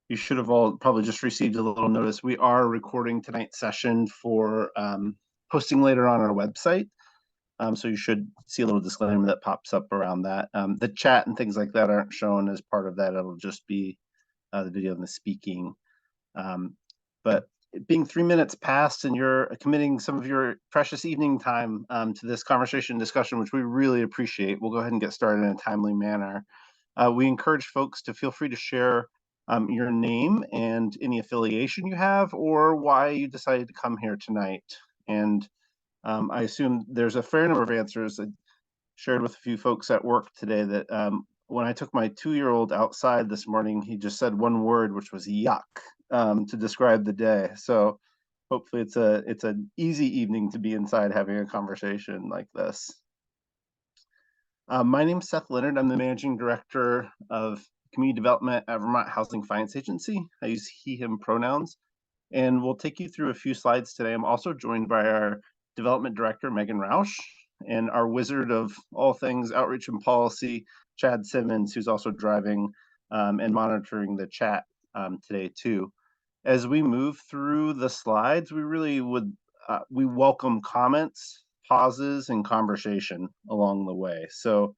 You should have all probably just received a little notice. We are recording tonight's session for posting later on our website. So you should see a little disclaimer that pops up around that. The chat and things like that aren't shown as part of that. It'll just be the video and the speaking. But being 3 minutes past and you're committing some of your precious evening time to this conversation discussion, which we really appreciate, we'll go ahead and get started in a timely manner. We encourage folks to feel free to share your name and any affiliation you have or why you decided to come here tonight. And I assume there's a fair number of answers. I shared with a few folks at work today that when I took my 2-year-old outside this morning, he just said one word, which was yuck, to describe the day. So hopefully it's an easy evening to be inside having a conversation like this. My name is Seth Leonard. I'm the Managing Director of Community Development at Vermont Housing Finance Agency. I use he, him pronouns, and we'll take you through a few slides today. I'm also joined by our Development Director, Megan Rausch, and our wizard of all things outreach and policy, Chad Simmons, who's also driving and monitoring the chat today too. As we move through the slides, we really we welcome comments, pauses, and conversation along the way. So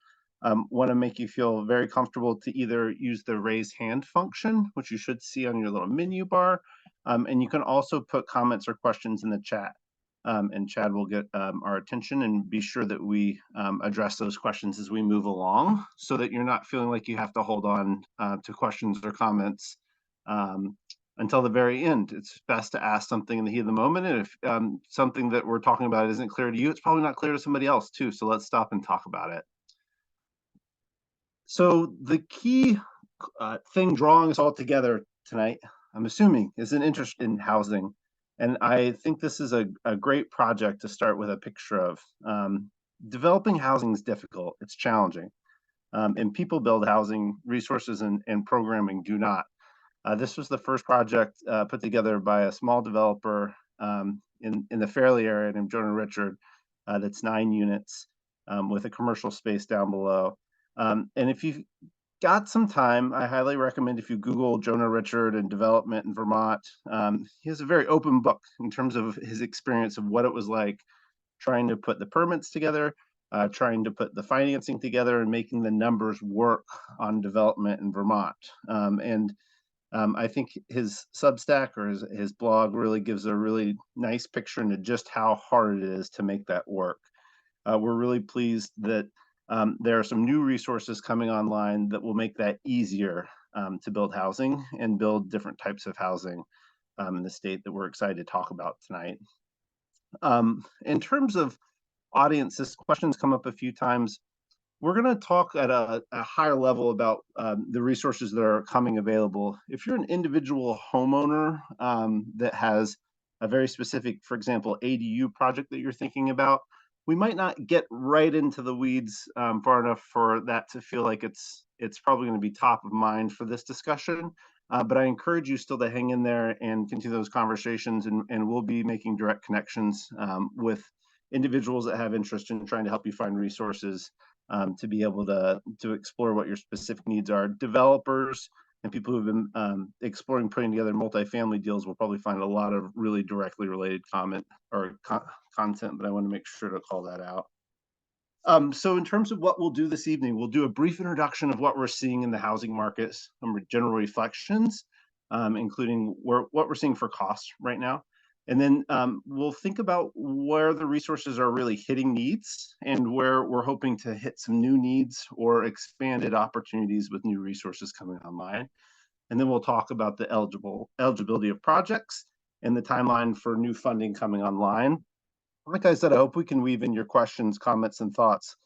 want to make you feel very comfortable to either use the raise hand function, which you should see on your little menu bar, and you can also put comments or questions in the chat. And Chad will get our attention and be sure that we address those questions as we move along so that you're not feeling like you have to hold on to questions or comments until the very end. It's best to ask something in the heat of the moment. And if something that we're talking about isn't clear to you, it's probably not clear to somebody else too. So let's stop and talk about it. So the key thing drawing us all together tonight, I'm assuming, is an interest in housing. And I think this is a great project to start with a picture of. Developing housing is difficult. It's challenging. And people build housing, resources and programming do not. This was the first project put together by a small developer in the Fairleigh area named Jonah Richard that's 9 units with a commercial space down below. And if you've got some time, I highly recommend if you Google Jonah Richard and development in Vermont. He has a very open book in terms of his experience of what it was like trying to put the permits together, trying to put the financing together and making the numbers work on development in Vermont. I think his Substack or his blog really gives a really nice picture into just how hard it is to make that work. We're really pleased that there are some new resources coming online that will make that easier to build housing and build different types of housing in the state that we're excited to talk about tonight. In terms of audiences, questions come up a few times. We're going to talk at a higher level about the resources that are coming available. If you're an individual homeowner that has a very specific, for example, ADU project that you're thinking about, we might not get right into the weeds far enough for that to feel like it's probably going to be top of mind for this discussion. But I encourage you still to hang in there and continue those conversations, and we'll be making direct connections with individuals that have interest in trying to help you find resources to be able to explore what your specific needs are. Developers and people who've been exploring putting together multifamily deals will probably find a lot of really directly related content, but I want to make sure to call that out. So in terms of what we'll do this evening, we'll do a brief introduction of what we're seeing in the housing markets, some general reflections, including what we're seeing for costs right now. And then we'll think about where the resources are really hitting needs and where we're hoping to hit some new needs or expanded opportunities with new resources coming online. And then we'll talk about the eligibility of projects and the timeline for new funding coming online. Like I said, I hope we can weave in your questions, comments, and thoughts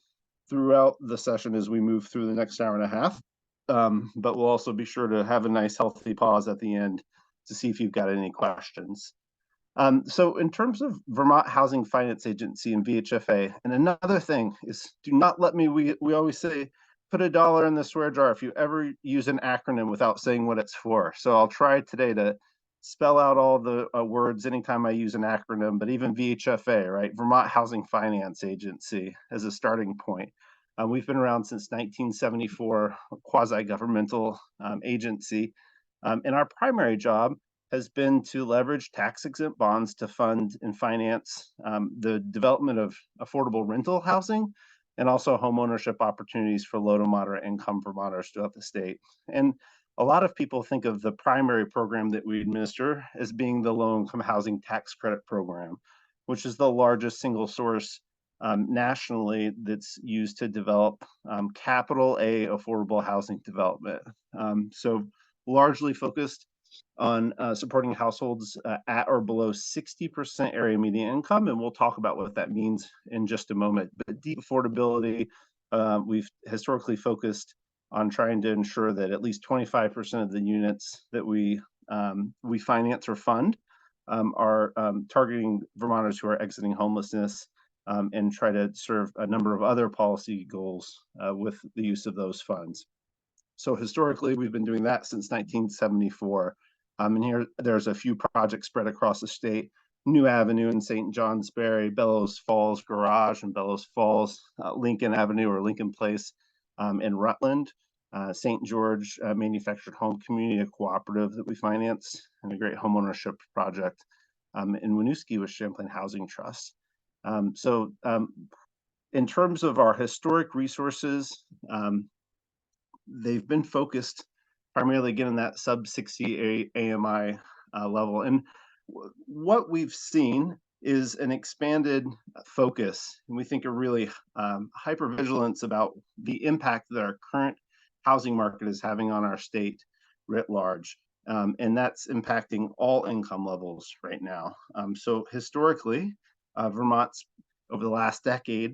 throughout the session as we move through the next hour and a half. But we'll also be sure to have a nice healthy pause at the end to see if you've got any questions. So in terms of Vermont Housing Finance Agency and VHFA, and another thing is do not let me, we always say, put $1 in the swear jar if you ever use an acronym without saying what it's for. So I'll try today to spell out all the words anytime I use an acronym, but even VHFA, right? Vermont Housing Finance Agency as a starting point. We've been around since 1974, quasi-governmental agency. And our primary job has been to leverage tax-exempt bonds to fund and finance the development of affordable rental housing and also homeownership opportunities for low to moderate income Vermonters throughout the state. And a lot of people think of the primary program that we administer as being the low income housing tax credit program, which is the largest single source nationally that's used to develop capital A affordable housing development. So largely focused on supporting households at or below 60% area median income. And we'll talk about what that means in just a moment. But deep affordability, we've historically focused on trying to ensure that at least 25% of the units that we finance or fund are targeting Vermonters who are exiting homelessness, and try to serve a number of other policy goals with the use of those funds. So historically, we've been doing that since 1974. And here, there's a few projects spread across the state: New Avenue in St. Johnsbury, Bellows Falls Garage in Bellows Falls, Lincoln Avenue or Lincoln Place in Rutland, St. George Manufactured Home Community, a cooperative that we finance, and a great homeownership project in Winooski with Champlain Housing Trust. In terms of our historic resources, they've been focused primarily again in that sub 60 AMI level. And what we've seen is an expanded focus, and we think a really hypervigilance about the impact that our current housing market is having on our state writ large. And that's impacting all income levels right now. So historically, Vermont's over the last decade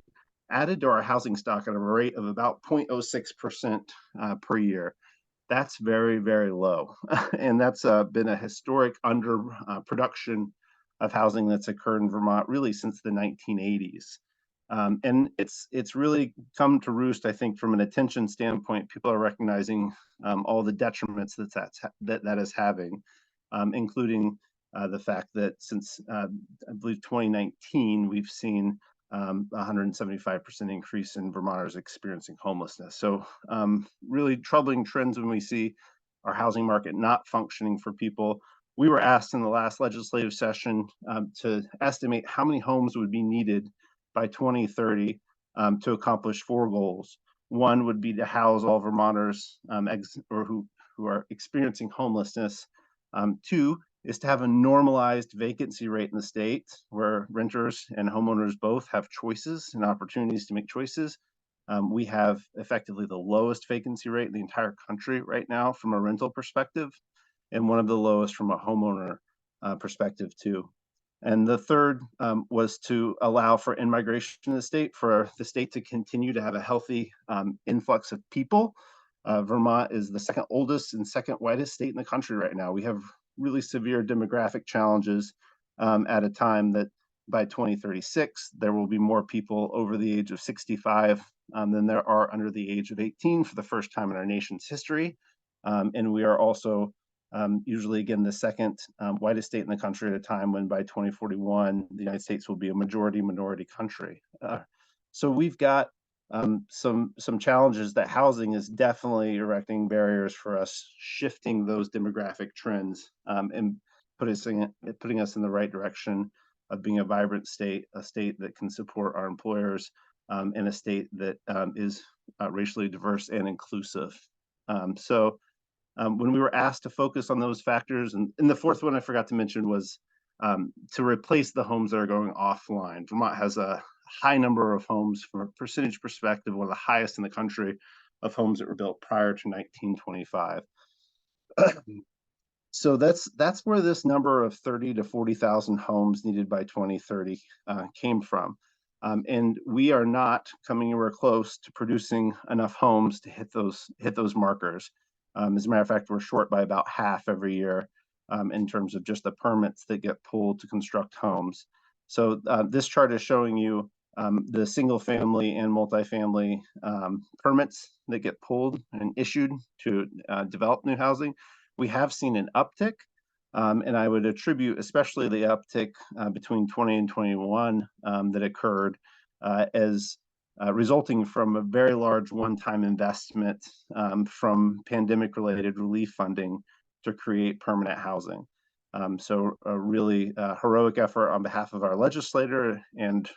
added to our housing stock at a rate of about 0.06% per year. That's very, very low. And that's been a historic under production of housing that's occurred in Vermont really since the 1980s. And it's really come to roost, I think, from an attention standpoint. People are recognizing all the detriments that is having, including the fact that since I believe 2019, we've seen 175% increase in Vermonters experiencing homelessness. So really troubling trends when we see our housing market not functioning for people. We were asked in the last legislative session to estimate how many homes would be needed by 2030 to accomplish four goals. One would be to house all Vermonters who are experiencing homelessness. Two is to have a normalized vacancy rate in the state where renters and homeowners both have choices and opportunities to make choices. We have effectively the lowest vacancy rate in the entire country right now from a rental perspective, and one of the lowest from a homeowner perspective too. And the third was to allow for in-migration in the state, for the state to continue to have a healthy influx of people. Vermont is the second oldest and second whitest state in the country right now. We have really severe demographic challenges at a time that by 2036, there will be more people over the age of 65 than there are under the age of 18 for the first time in our nation's history. And we are also usually, again, the second whitest state in the country at a time when by 2041, the United States will be a majority minority country. So we've got some challenges that housing is definitely erecting barriers for us, shifting those demographic trends and putting us in the right direction of being a vibrant state, a state that can support our employers, and a state that is racially diverse and inclusive. When we were asked to focus on those factors, and the fourth one I forgot to mention was to replace the homes that are going offline. Vermont has a high number of homes from a percentage perspective, one of the highest in the country of homes that were built prior to 1925. So that's where this number of 30 to 40,000 homes needed by 2030 came from. And we are not coming anywhere close to producing enough homes to hit those markers. As a matter of fact, we're short by about half every year in terms of just the permits that get pulled to construct homes. So this chart is showing you the single family and multifamily permits that get pulled and issued to develop new housing. We have seen an uptick, and I would attribute especially the uptick between 20 and 21 that occurred as resulting from a very large one-time investment from pandemic-related relief funding to create permanent housing. So a really heroic effort on behalf of our legislator and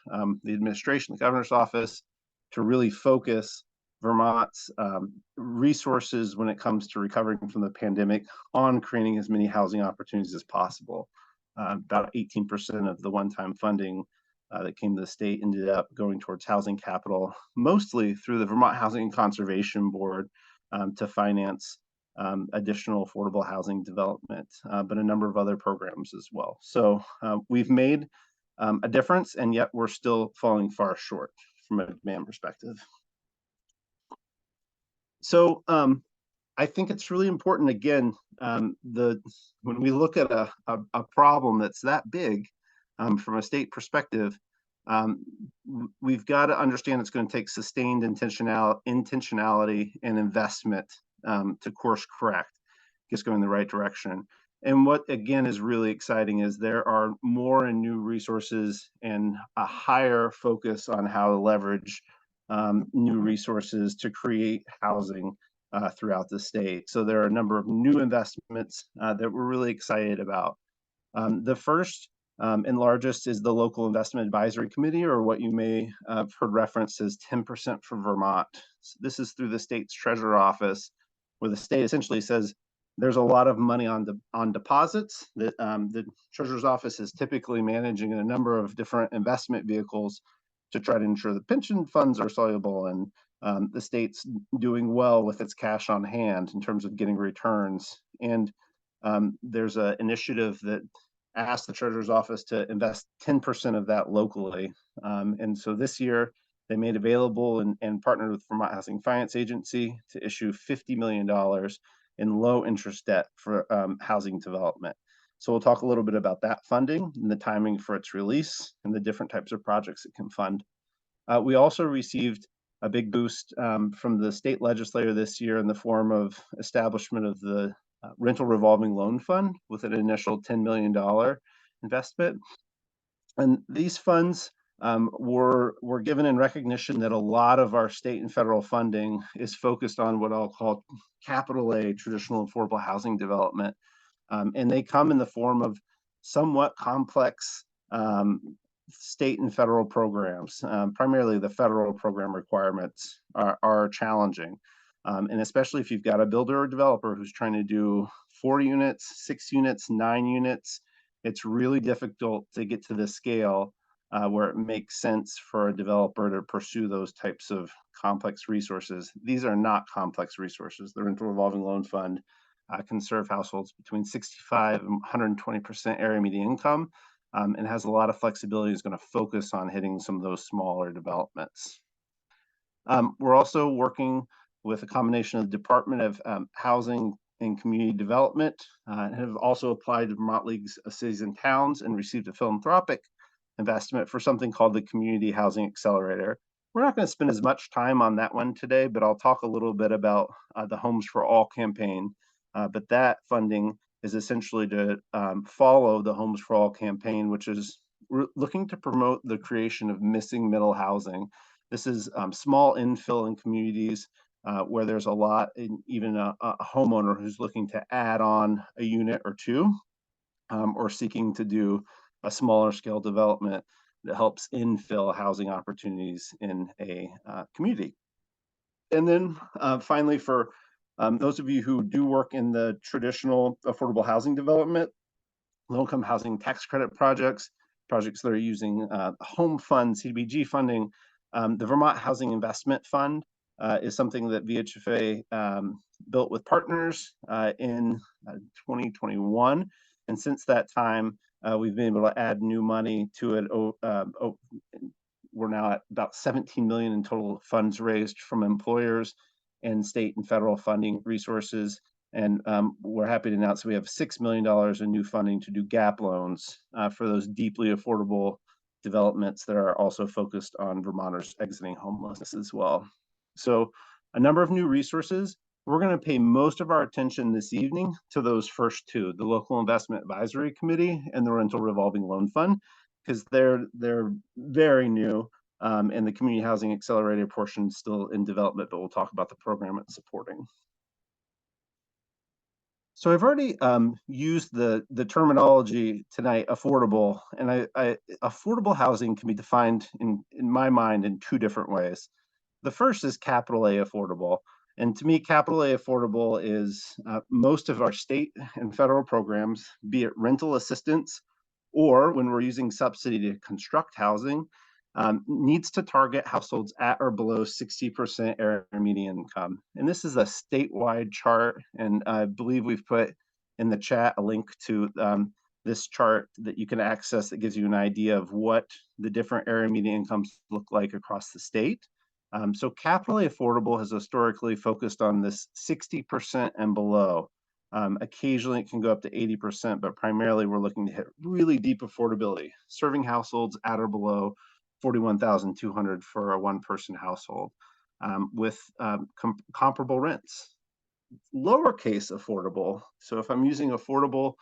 the administration, the governor's office, to really focus Vermont's resources when it comes to recovering from the pandemic on creating as many housing opportunities as possible. About 18% of the one-time funding that came to the state ended up going towards housing capital, mostly through the Vermont Housing and Conservation Board to finance additional affordable housing development, but a number of other programs as well. So we've made a difference, and yet we're still falling far short from a demand perspective. So I think it's really important, again, when we look at a problem that's that big from a state perspective, um, we've got to understand it's going to take sustained intentionality and investment to course correct, just go in the right direction. And what, again, is really exciting is there are more and new resources and a higher focus on how to leverage new resources to create housing throughout the state. So there are a number of new investments that we're really excited about. The first and largest is the Local Investment Advisory Committee, or what you may have heard referenced as 10% for Vermont. So this is through the state's treasurer office, where the state essentially says there's a lot of money on deposits that the treasurer's office is typically managing in a number of different investment vehicles to try to ensure the pension funds are soluble and the state's doing well with its cash on hand in terms of getting returns. And there's an initiative that asked the treasurer's office to invest 10% of that locally. And so this year they made available and partnered with Vermont Housing Finance Agency to issue $50 million in low interest debt for housing development. So we'll talk a little bit about that funding and the timing for its release and the different types of projects it can fund. We also received a big boost from the state legislature this year in the form of establishment of the rental revolving loan fund with an initial $10 million investment. And these funds were given in recognition that a lot of our state and federal funding is focused on what I'll call capital A, traditional affordable housing development. And they come in the form of somewhat complex state and federal programs. Primarily the federal program requirements are challenging. And especially if you've got a builder or developer who's trying to do 4 units, 6 units, 9 units, it's really difficult to get to the scale where it makes sense for a developer to pursue those types of complex resources. These are not complex resources. The rental revolving loan fund can serve households between 65 and 120% area median income and has a lot of flexibility. Is going to focus on hitting some of those smaller developments. We're also working with a combination of the Department of Housing and Community Development and have also applied to Vermont Leagues of Cities and Towns and received a philanthropic investment for something called the Community Housing Accelerator. We're not going to spend as much time on that one today, but I'll talk a little bit about the Homes for All campaign. But that funding is essentially to follow the Homes for All campaign, which is looking to promote the creation of missing middle housing. This is small infill in communities where there's a lot, even a homeowner who's looking to add on a unit or two or seeking to do a smaller scale development that helps infill housing opportunities in a community. And then finally, for those of you who do work in the traditional affordable housing development, low-income housing tax credit projects that are using home fund, CDBG funding, the Vermont Housing Investment Fund is something that VHFA built with partners in 2021. And since that time, we've been able to add new money to it. We're now at about 17 million in total funds raised from employers and state and federal funding resources. And we're happy to announce that we have $6 million in new funding to do gap loans for those deeply affordable developments that are also focused on Vermonters exiting homelessness as well. So a number of new resources. We're going to pay most of our attention this evening to those first two, the Local Investment Advisory Committee and the Rental Revolving Loan Fund, because they're very new, and the Community Housing Accelerator portion is still in development, but we'll talk about the program it's supporting. So I've already used the terminology tonight, affordable, and affordable housing can be defined in my mind in two different ways. The first is capital A affordable, and to me, capital A affordable is most of our state and federal programs, be it rental assistance or when we're using subsidy to construct housing, needs to target households at or below 60% area median income. And this is a statewide chart, and I believe we've put in the chat a link to this chart that you can access that gives you an idea of what the different area median incomes look like across the state. So Capital A Affordable has historically focused on this 60% and below. Occasionally it can go up to 80%, but primarily we're looking to hit really deep affordability, serving households at or below 41,200 for a one-person household with comparable rents. Lowercase affordable. So if I'm using affordable,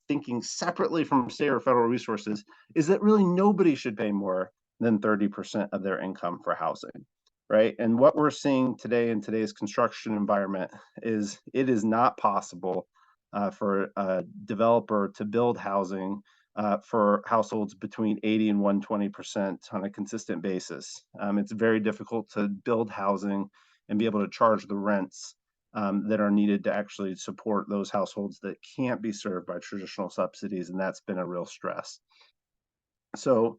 thinking separately from state or federal resources, is that really nobody should pay more than 30% of their income for housing, right? And what we're seeing today in today's construction environment is it is not possible for a developer to build housing for households between 80 and 120% on a consistent basis. It's very difficult to build housing and be able to charge the rents that are needed to actually support those households that can't be served by traditional subsidies, and that's been a real stress. So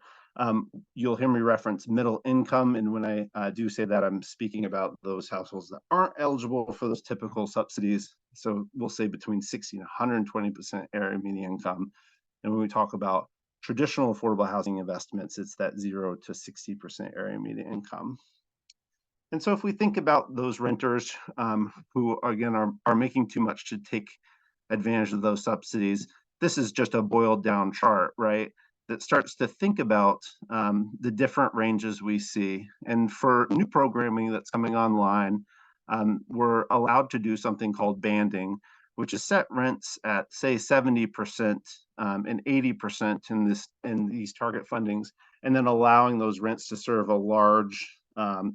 you'll hear me reference middle income, and when I do say that, I'm speaking about those households that aren't eligible for those typical subsidies. So we'll say between 60 and 120% area median income. And when we talk about traditional affordable housing investments, it's that 0 to 60% area median income. And so if we think about those renters who, again, are making too much to take advantage of those subsidies, this is just a boiled down chart, right? That starts to think about the different ranges we see. And for new programming that's coming online, we're allowed to do something called banding, which is set rents at, say, 70% and 80% in these target fundings, and then allowing those rents to serve a large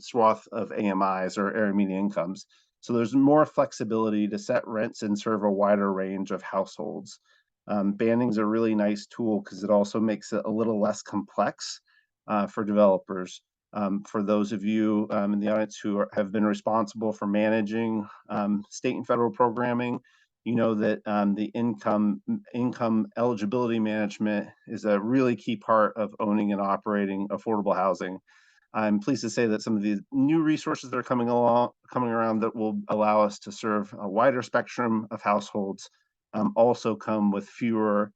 swath of AMIs or area median incomes. So there's more flexibility to set rents and serve a wider range of households. Banding is a really nice tool because it also makes it a little less complex for developers. For those of you in the audience who have been responsible for managing state and federal programming, you know that the income eligibility management is a really key part of owning and operating affordable housing. I'm pleased to say that some of the new resources that are coming around that will allow us to serve a wider spectrum of households also come with fewer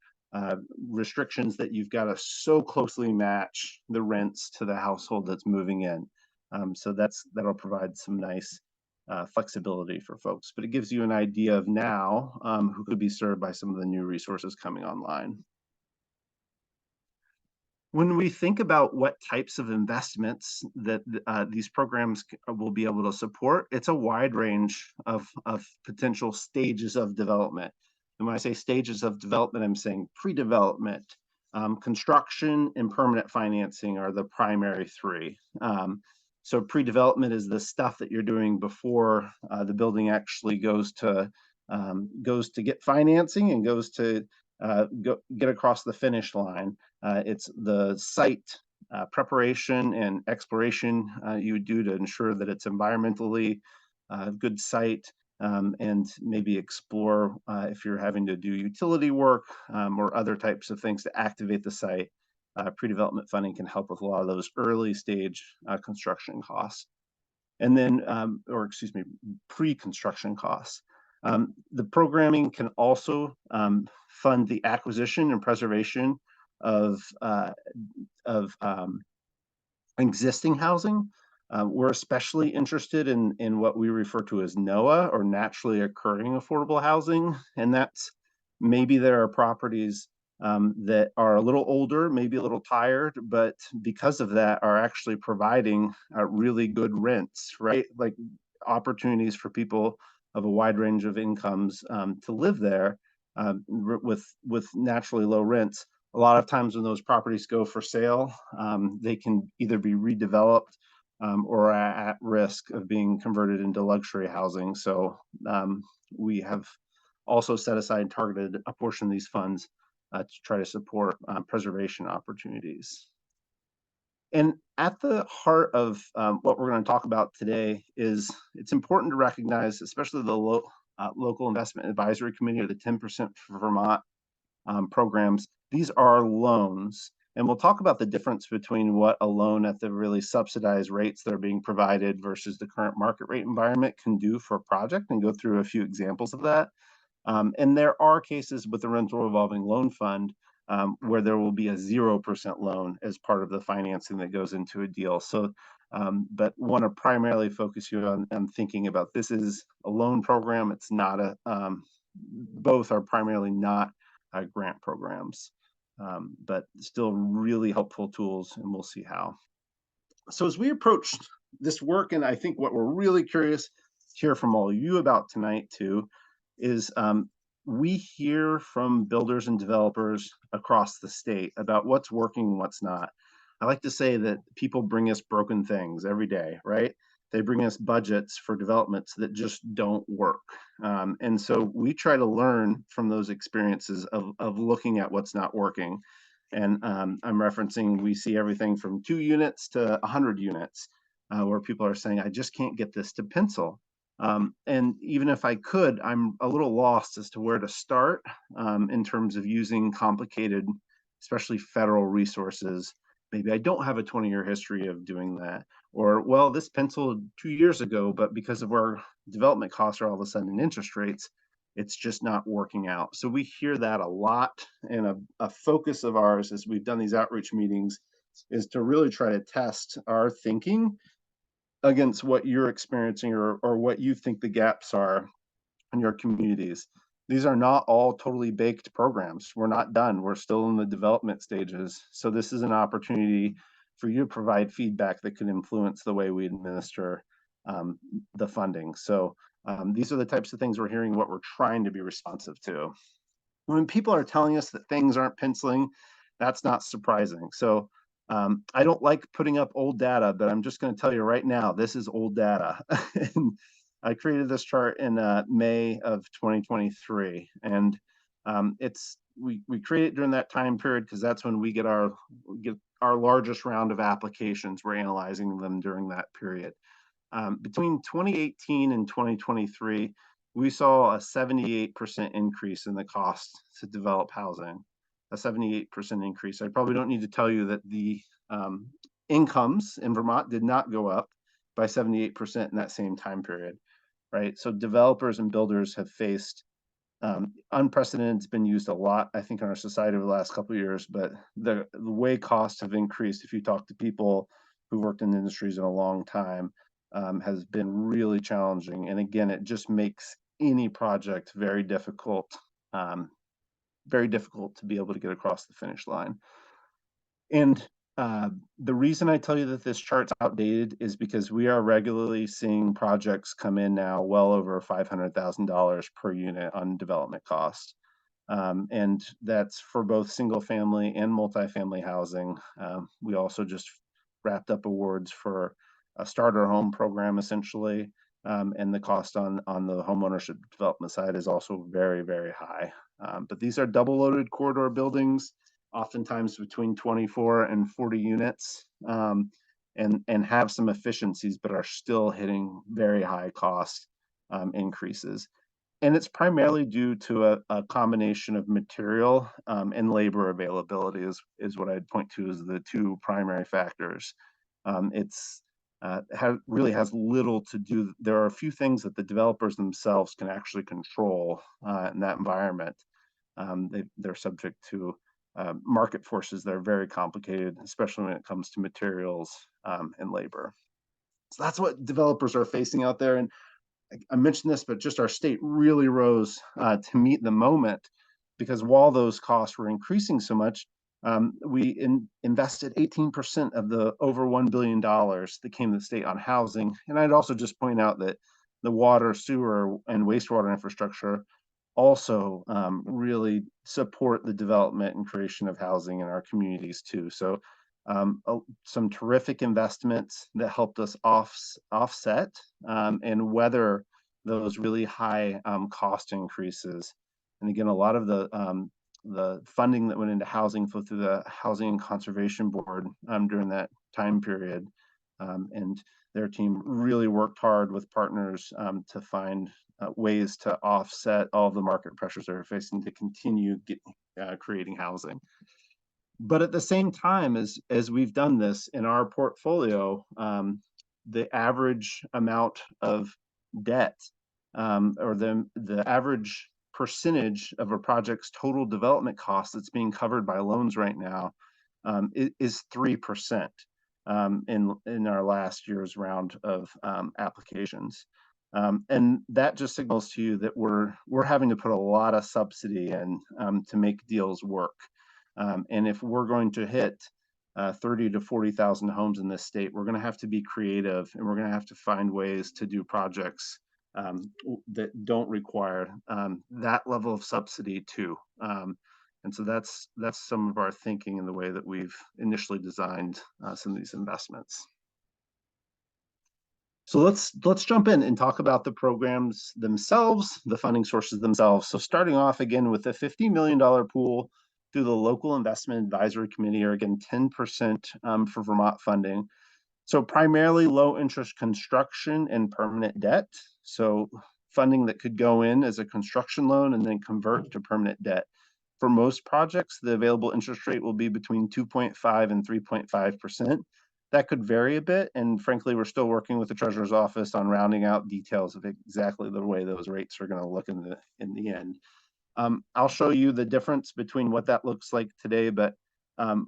restrictions that you've got to so closely match the rents to the household that's moving in. So that'll provide some nice flexibility for folks, but it gives you an idea of now who could be served by some of the new resources coming online. When we think about what types of investments that these programs will be able to support, it's a wide range of potential stages of development. And when I say stages of development, I'm saying pre-development, construction, and permanent financing are the primary three. So pre-development is the stuff that you're doing before the building actually goes to get financing and goes to get across the finish line. It's the site preparation and exploration you would do to ensure that it's environmentally good site, and maybe explore if you're having to do utility work or other types of things to activate the site. Pre-development funding can help with a lot of those early stage construction costs. And then, or excuse me, pre-construction costs. The programming can also fund the acquisition and preservation of existing housing. We're especially interested in what we refer to as NOAA, or naturally occurring affordable housing, and that's maybe there are properties that are a little older, maybe a little tired, but because of that are actually providing really good rents, right? Like opportunities for people of a wide range of incomes to live there with naturally low rents. A lot of times when those properties go for sale, they can either be redeveloped or at risk of being converted into luxury housing. So we have also set aside and targeted a portion of these funds to try to support preservation opportunities. And at the heart of what we're going to talk about today is it's important to recognize, especially the local investment advisory committee, or the 10% for Vermont programs. These are loans. And we'll talk about the difference between what a loan at the really subsidized rates that are being provided versus the current market rate environment can do for a project, and go through a few examples of that. And there are cases with the rental revolving loan fund where there will be a 0% loan as part of the financing that goes into a deal. So, but want to primarily focus you on thinking about this is a loan program. It's not both are primarily not grant programs, but still really helpful tools, and we'll see how. So as we approach this work, and I think what we're really curious to hear from all of you about tonight too, is we hear from builders and developers across the state about what's working and what's not. I like to say that people bring us broken things every day, right? They bring us budgets for developments that just don't work. And so we try to learn from those experiences of looking at what's not working. And I'm referencing, we see everything from 2 units to 100 units, where people are saying, I just can't get this to pencil. And even if I could, I'm a little lost as to where to start in terms of using complicated, especially federal resources. Maybe I don't have a 20-year history of doing that. Or, well, this penciled 2 years ago, but because of where development costs are all of a sudden in interest rates, it's just not working out. So we hear that a lot. And a focus of ours as we've done these outreach meetings is to really try to test our thinking against what you're experiencing, or what you think the gaps are in your communities. These are not all totally baked programs. We're not done. We're still in the development stages. So this is an opportunity for you to provide feedback that can influence the way we administer the funding. So these are the types of things we're hearing, what we're trying to be responsive to. When people are telling us that things aren't penciling, that's not surprising. So I don't like putting up old data, but I'm just going to tell you right now, this is old data. And I created this chart in May of 2023, and we create it during that time period because that's when we get our largest round of applications. We're analyzing them during that period. Between 2018 and 2023, we saw a 78% increase in the cost to develop housing, a 78% increase. I probably don't need to tell you that the incomes in Vermont did not go up by 78% in that same time period, right? So developers and builders have faced unprecedented. It's been used a lot, I think, in our society over the last couple of years, but the way costs have increased, if you talk to people who worked in the industries in a long time, has been really challenging. And again, it just makes any project very difficult to be able to get across the finish line. And the reason I tell you that this chart's outdated is because we are regularly seeing projects come in now well over $500,000 per unit on development costs. And that's for both single family and multifamily housing. We also just wrapped up awards for a starter home program, essentially. And the cost on the homeownership development side is also very, very high. But these are double loaded corridor buildings, oftentimes between 24 and 40 units, and have some efficiencies, but are still hitting very high cost increases. And it's primarily due to a combination of material and labor availability is what I'd point to as the two primary factors. It's really has little to do. There are a few things that the developers themselves can actually control in that environment. They're subject to market forces that are very complicated, especially when it comes to materials and labor. So that's what developers are facing out there. And I mentioned this, but just our state really rose to meet the moment, because while those costs were increasing so much, we invested 18% of the over $1 billion that came to the state on housing. And I'd also just point out that the water, sewer, and wastewater infrastructure also really support the development and creation of housing in our communities too. So some terrific investments that helped us offset and weather those really high cost increases. And again, a lot of the funding that went into housing flowed through the Housing and Conservation Board during that time period. And their team really worked hard with partners to find ways to offset all of the market pressures they're facing to continue creating housing. But at the same time, as we've done this in our portfolio, the average amount of debt or the average percentage of a project's total development cost that's being covered by loans right now is 3% in our last year's round of applications. And that just signals to you that we're having to put a lot of subsidy in to make deals work. And if we're going to hit 30 to 40,000 homes in this state, we're going to have to be creative, and we're going to have to find ways to do projects that don't require that level of subsidy too. And so that's some of our thinking in the way that we've initially designed some of these investments. So let's jump in and talk about the programs themselves, the funding sources themselves. So starting off again with a $50 million pool through the Local Investment Advisory Committee, or again 10% for Vermont funding. So primarily low interest construction and permanent debt. So funding that could go in as a construction loan and then convert to permanent debt. For most projects, the available interest rate will be between 2.5 and 3.5%. That could vary a bit, and frankly, we're still working with the Treasurer's Office on rounding out details of exactly the way those rates are going to look in the end. I'll show you the difference between what that looks like today, but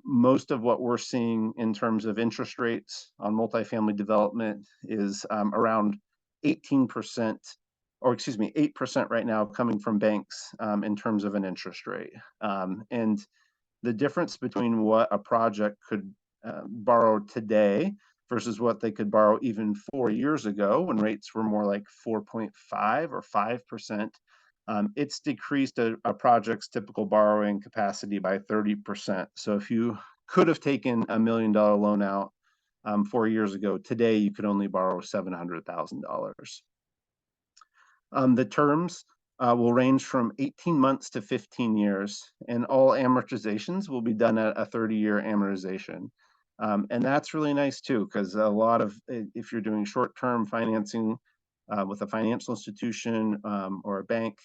most of what we're seeing in terms of interest rates on multifamily development is around 18%, or excuse me, 8% right now coming from banks in terms of an interest rate. And the difference between what a project could borrow today versus what they could borrow even 4 years ago when rates were more like 4.5 or 5%, it's decreased a project's typical borrowing capacity by 30%. So if you could have taken $1 million loan out 4 years ago, today you could only borrow $700,000. The terms will range from 18 months to 15 years, and all amortizations will be done at a 30-year amortization. And that's really nice too, because a lot of, if you're doing short-term financing with a financial institution or a bank,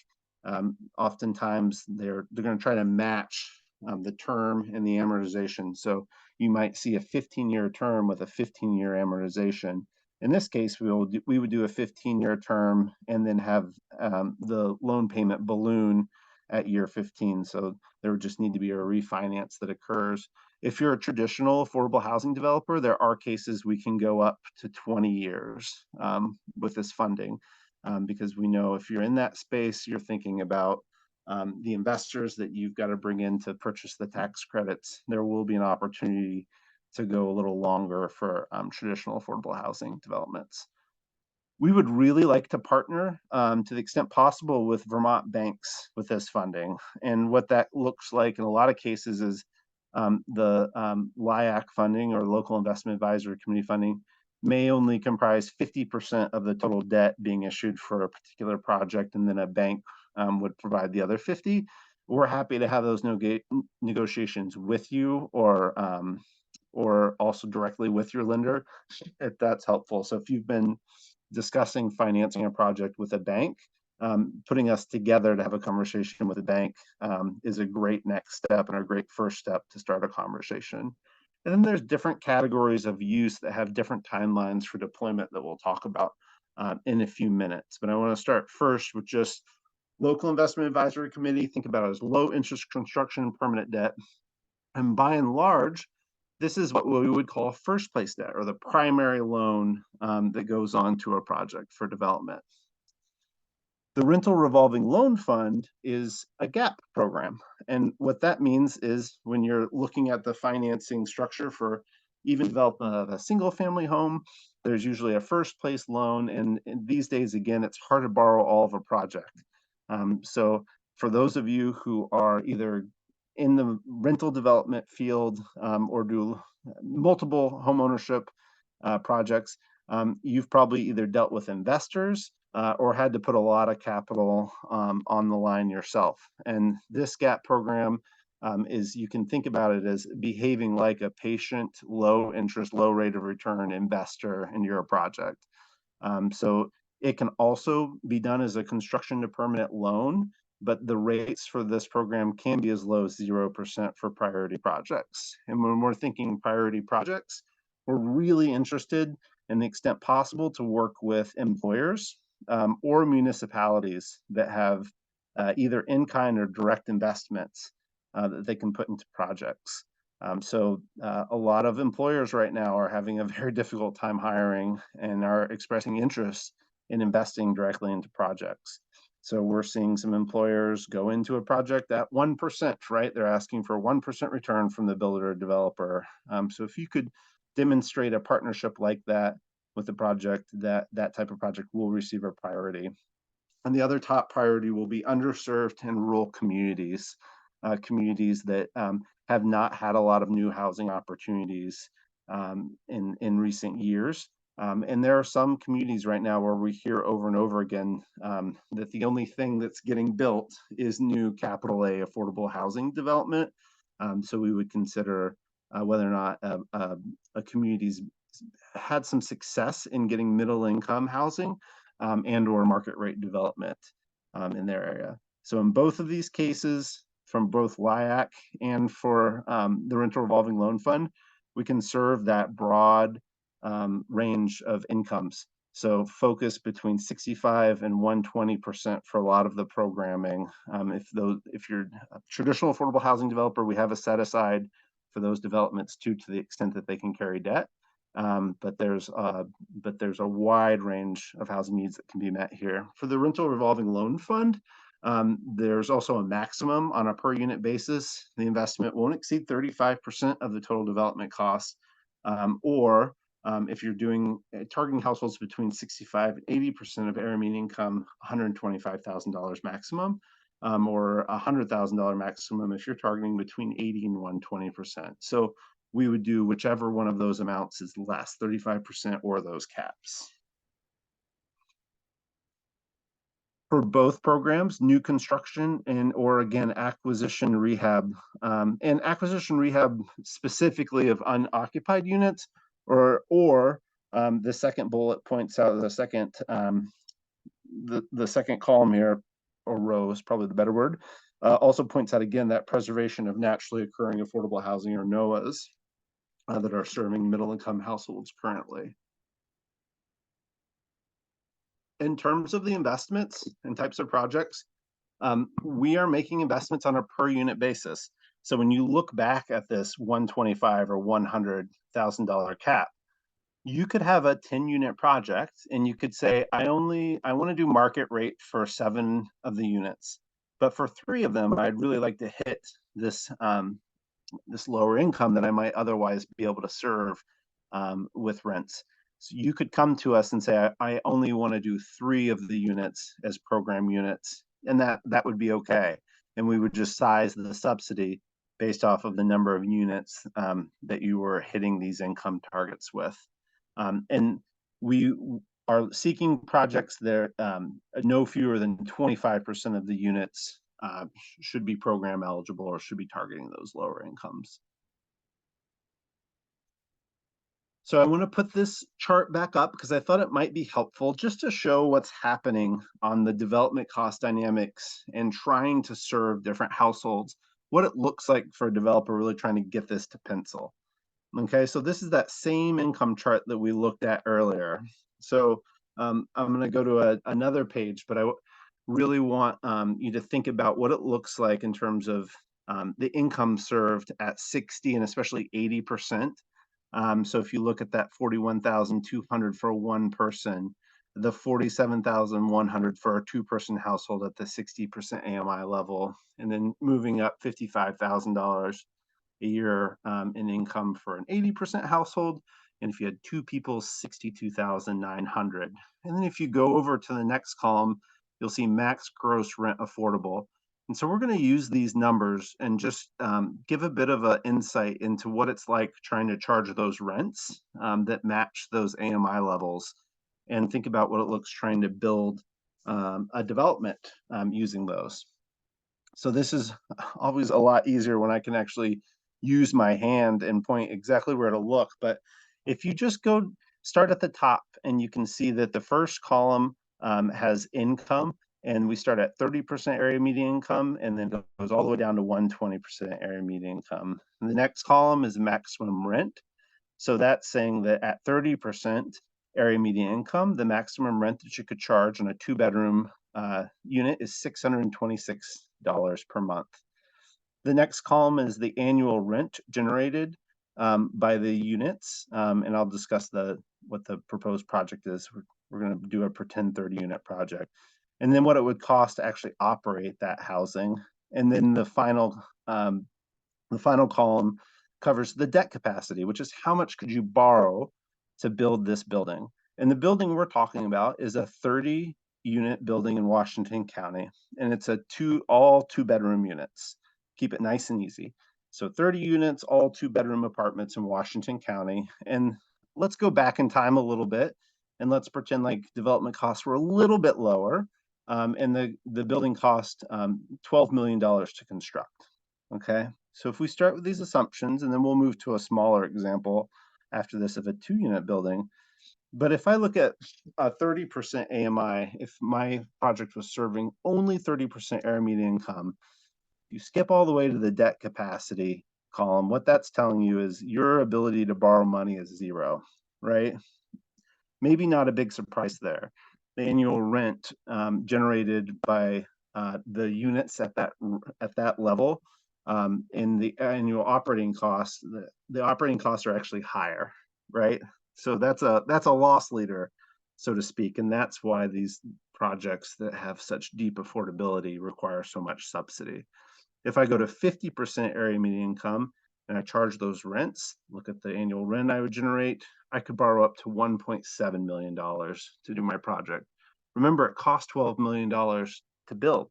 oftentimes they're going to try to match the term and the amortization. So you might see a 15-year term with a 15-year amortization. In this case, we would do a 15-year term and then have the loan payment balloon at year 15. So there would just need to be a refinance that occurs. If you're a traditional affordable housing developer, there are cases we can go up to 20 years with this funding, because we know if you're in that space, you're thinking about the investors that you've got to bring in to purchase the tax credits. There will be an opportunity to go a little longer for traditional affordable housing developments. We would really like to partner to the extent possible with Vermont banks with this funding. And what that looks like in a lot of cases is the LIAC funding, or Local Investment Advisory Committee funding, may only comprise 50% of the total debt being issued for a particular project, and then a bank would provide the other 50. We're happy to have those negotiations with you, or also directly with your lender, if that's helpful. So if you've been discussing financing a project with a bank, putting us together to have a conversation with a bank is a great next step and a great first step to start a conversation. And then there's different categories of use that have different timelines for deployment that we'll talk about in a few minutes. But I want to start first with just Local Investment Advisory Committee. Think about it as low interest construction permanent debt. And by and large, this is what we would call first place debt, or the primary loan that goes on to a project for development. The Rental Revolving Loan Fund is a GAP program. And what that means is when you're looking at the financing structure for even development of a single family home, there's usually a first place loan. And these days, again, it's hard to borrow all of a project. So for those of you who are either in the rental development field or do multiple home ownership projects, you've probably either dealt with investors or had to put a lot of capital on the line yourself. And this GAP program is, you can think about it as behaving like a patient, low interest, low rate of return investor in your project. So it can also be done as a construction to permanent loan, but the rates for this program can be as low as 0% for priority projects. And when we're thinking priority projects, we're really interested in the extent possible to work with employers or municipalities that have either in-kind or direct investments that they can put into projects. A lot of employers right now are having a very difficult time hiring and are expressing interest in investing directly into projects. So we're seeing some employers go into a project at 1%, right? They're asking for 1% return from the builder or developer. So if you could demonstrate a partnership like that with the project, that type of project will receive a priority. And the other top priority will be underserved and rural communities, communities that have not had a lot of new housing opportunities in recent years. And there are some communities right now where we hear over and over again that the only thing that's getting built is new capital A affordable housing development. So we would consider whether or not a community's had some success in getting middle income housing and or market rate development in their area. So in both of these cases, from both LIAC and for the Rental Revolving Loan Fund, we can serve that broad range of incomes. So focus between 65 and 120% for a lot of the programming. If you're a traditional affordable housing developer, we have a set aside for those developments too, to the extent that they can carry debt. But there's a wide range of housing needs that can be met here. For the Rental Revolving Loan Fund, there's also a maximum on a per unit basis. The investment won't exceed 35% of the total development cost, or if you're targeting households between 65 and 80% of area median income, $125,000 maximum, or $100,000 maximum if you're targeting between 80 and 120%. So we would do whichever one of those amounts is less, 35% or those caps. For both programs, new construction and or again acquisition rehab, and acquisition rehab specifically of unoccupied units, or the second bullet points out the second the second column here, or row is probably the better word, also points out again that preservation of naturally occurring affordable housing, or NOAHs, that are serving middle income households currently. In terms of the investments and types of projects, we are making investments on a per unit basis. So when you look back at this 125 or $100,000 cap, you could have a 10 unit project and you could say, I want to do market rate for 7 of the units, but for 3 of them, I'd really like to hit this lower income that I might otherwise be able to serve with rents. So you could come to us and say, I only want to do 3 of the units as program units, and that would be okay. And we would just size the subsidy based off of the number of units that you were hitting these income targets with. And we are seeking projects that no fewer than 25% of the units should be program eligible or should be targeting those lower incomes. So I want to put this chart back up because I thought it might be helpful just to show what's happening on the development cost dynamics and trying to serve different households, what it looks like for a developer really trying to get this to pencil. Okay, so this is that same income chart that we looked at earlier. So I'm going to go to another page, but I really want you to think about what it looks like in terms of the income served at 60 and especially 80%. So if you look at that 41,200 for one person, the 47,100 for a 2-person household at the 60% AMI level, and then moving up $55,000 a year in income for an 80% household. And if you had 2 people, 62,900. And then if you go over to the next column, you'll see max gross rent affordable. And so we're going to use these numbers and just give a bit of an insight into what it's like trying to charge those rents that match those AMI levels, and think about what it looks trying to build a development using those. So this is always a lot easier when I can actually use my hand and point exactly where to look. But if you just go start at the top, and you can see that the first column has income, and we start at 30% area median income, and then goes all the way down to 120% area median income. And the next column is maximum rent. So that's saying that at 30% area median income, the maximum rent that you could charge on a two-bedroom unit is $626 per month. The next column is the annual rent generated by the units, and I'll discuss what the proposed project is. We're going to do a pretend 30-unit project, and then what it would cost to actually operate that housing. And then the final column covers the debt capacity, which is how much could you borrow to build this building. And the building we're talking about is a 30-unit building in Washington County, and it's all two-bedroom units. Keep it nice and easy. So 30 units, all two-bedroom apartments in Washington County. And let's go back in time a little bit, and let's pretend like development costs were a little bit lower, and the building cost $12 million to construct. Okay, so if we start with these assumptions, and then we'll move to a smaller example after this of a two-unit building. But if I look at a 30% AMI, if my project was serving only 30% area median income, you skip all the way to the debt capacity column, what that's telling you is your ability to borrow money is zero, right? Maybe not a big surprise there. The annual rent generated by the units at that level, in the annual operating costs, the operating costs are actually higher, right? So that's a loss leader, so to speak, and that's why these projects that have such deep affordability require so much subsidy. If I go to 50% area median income and I charge those rents, look at the annual rent I would generate, I could borrow up to $1.7 million to do my project. Remember, it costs $12 million to build.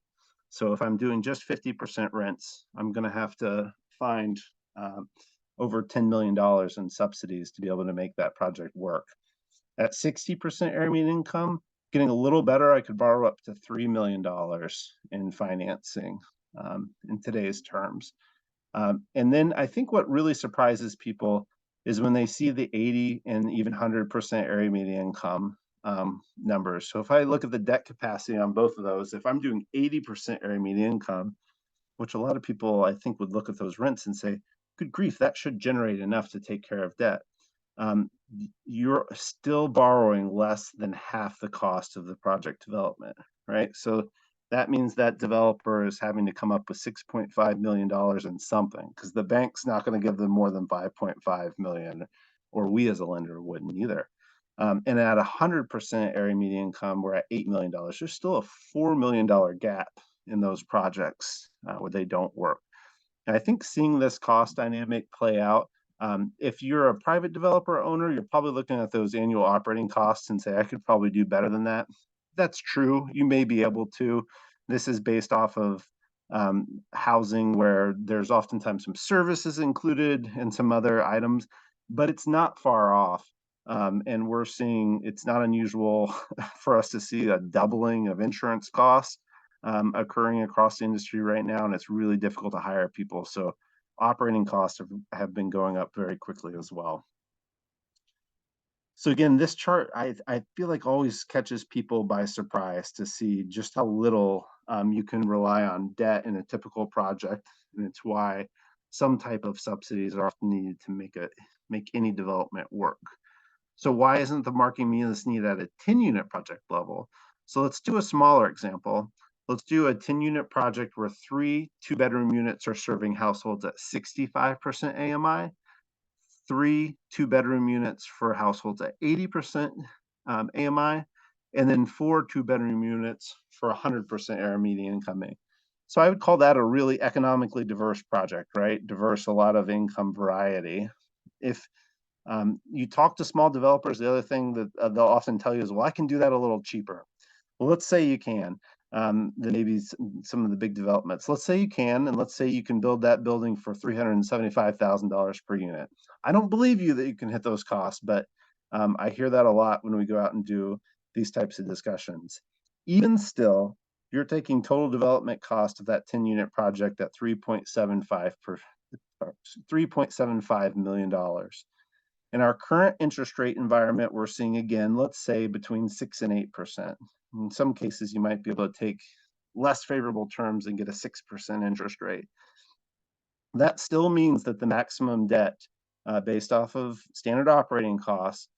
So if I'm doing just 50% rents, I'm going to have to find over $10 million in subsidies to be able to make that project work. At 60% area median income, getting a little better, I could borrow up to $3 million in financing in today's terms. And then I think what really surprises people is when they see the 80 and even 100% area median income numbers. So if I look at the debt capacity on both of those, if I'm doing 80% area median income, which a lot of people I think would look at those rents and say, good grief, that should generate enough to take care of debt. You're still borrowing less than half the cost of the project development, right? So that means that developer is having to come up with $6.5 million in something, because the bank's not going to give them more than 5.5 million, or we as a lender wouldn't either. And at 100% area median income, we're at $8 million. There's still a $4 million gap in those projects where they don't work. And I think seeing this cost dynamic play out, if you're a private developer owner, you're probably looking at those annual operating costs and say, I could probably do better than that. That's true. You may be able to. This is based off of housing where there's oftentimes some services included and some other items, but it's not far off. And we're seeing it's not unusual for us to see a doubling of insurance costs occurring across the industry right now, and it's really difficult to hire people. So operating costs have been going up very quickly as well. So again, this chart, I feel like always catches people by surprise to see just how little you can rely on debt in a typical project, and it's why some type of subsidies are often needed to make any development work. So why isn't the market means needed at a 10-unit project level? So let's do a smaller example. Let's do a 10-unit project where 3 two-bedroom units are serving households at 65% AMI, 3 two-bedroom units for households at 80% AMI, and then 4 two-bedroom units for 100% area median income. So I would call that a really economically diverse project, right? Diverse, a lot of income variety. If you talk to small developers, the other thing that they'll often tell you is, well, I can do that a little cheaper. Well, let's say you can. Then maybe some of the big developments. Let's say you can, and let's say you can build that building for $375,000 per unit. I don't believe you that you can hit those costs, but I hear that a lot when we go out and do these types of discussions. Even still, you're taking total development cost of that 10-unit project at 3.75 million dollars. In our current interest rate environment, we're seeing again, let's say between 6 and 8%. In some cases, you might be able to take less favorable terms and get a 6% interest rate. That still means that the maximum debt, based off of standard operating costs,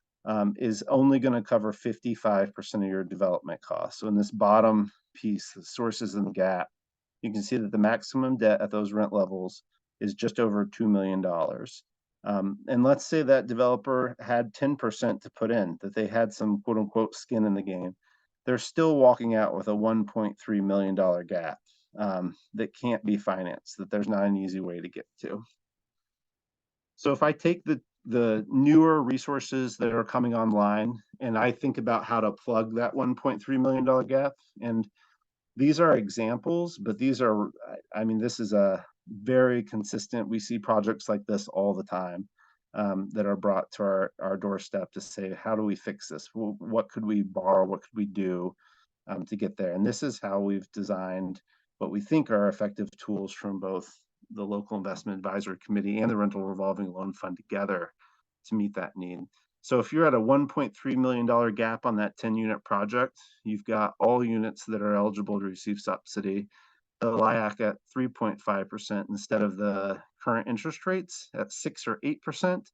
is only going to cover 55% of your development costs. So in this bottom piece, the sources and the gap, you can see that the maximum debt at those rent levels is just over $2 million. And let's say that developer had 10% to put in, that they had some quote unquote skin in the game. They're still walking out with a $1.3 million gap, that can't be financed, that there's not an easy way to get to. So if I take the newer resources that are coming online and I think about how to plug that $1.3 million gap, and these are examples, but these are, I mean, this is a very consistent, we see projects like this all the time, that are brought to our doorstep to say, how do we fix this? What could we borrow? What could we do, to get there? And this is how we've designed what we think are effective tools from both the local investment advisory committee and the rental revolving loan fund together to meet that need. So if you're at a $1.3 million gap on that 10-unit project, you've got all units that are eligible to receive subsidy, the LIAC at 3.5% instead of the current interest rates at 6 or 8%.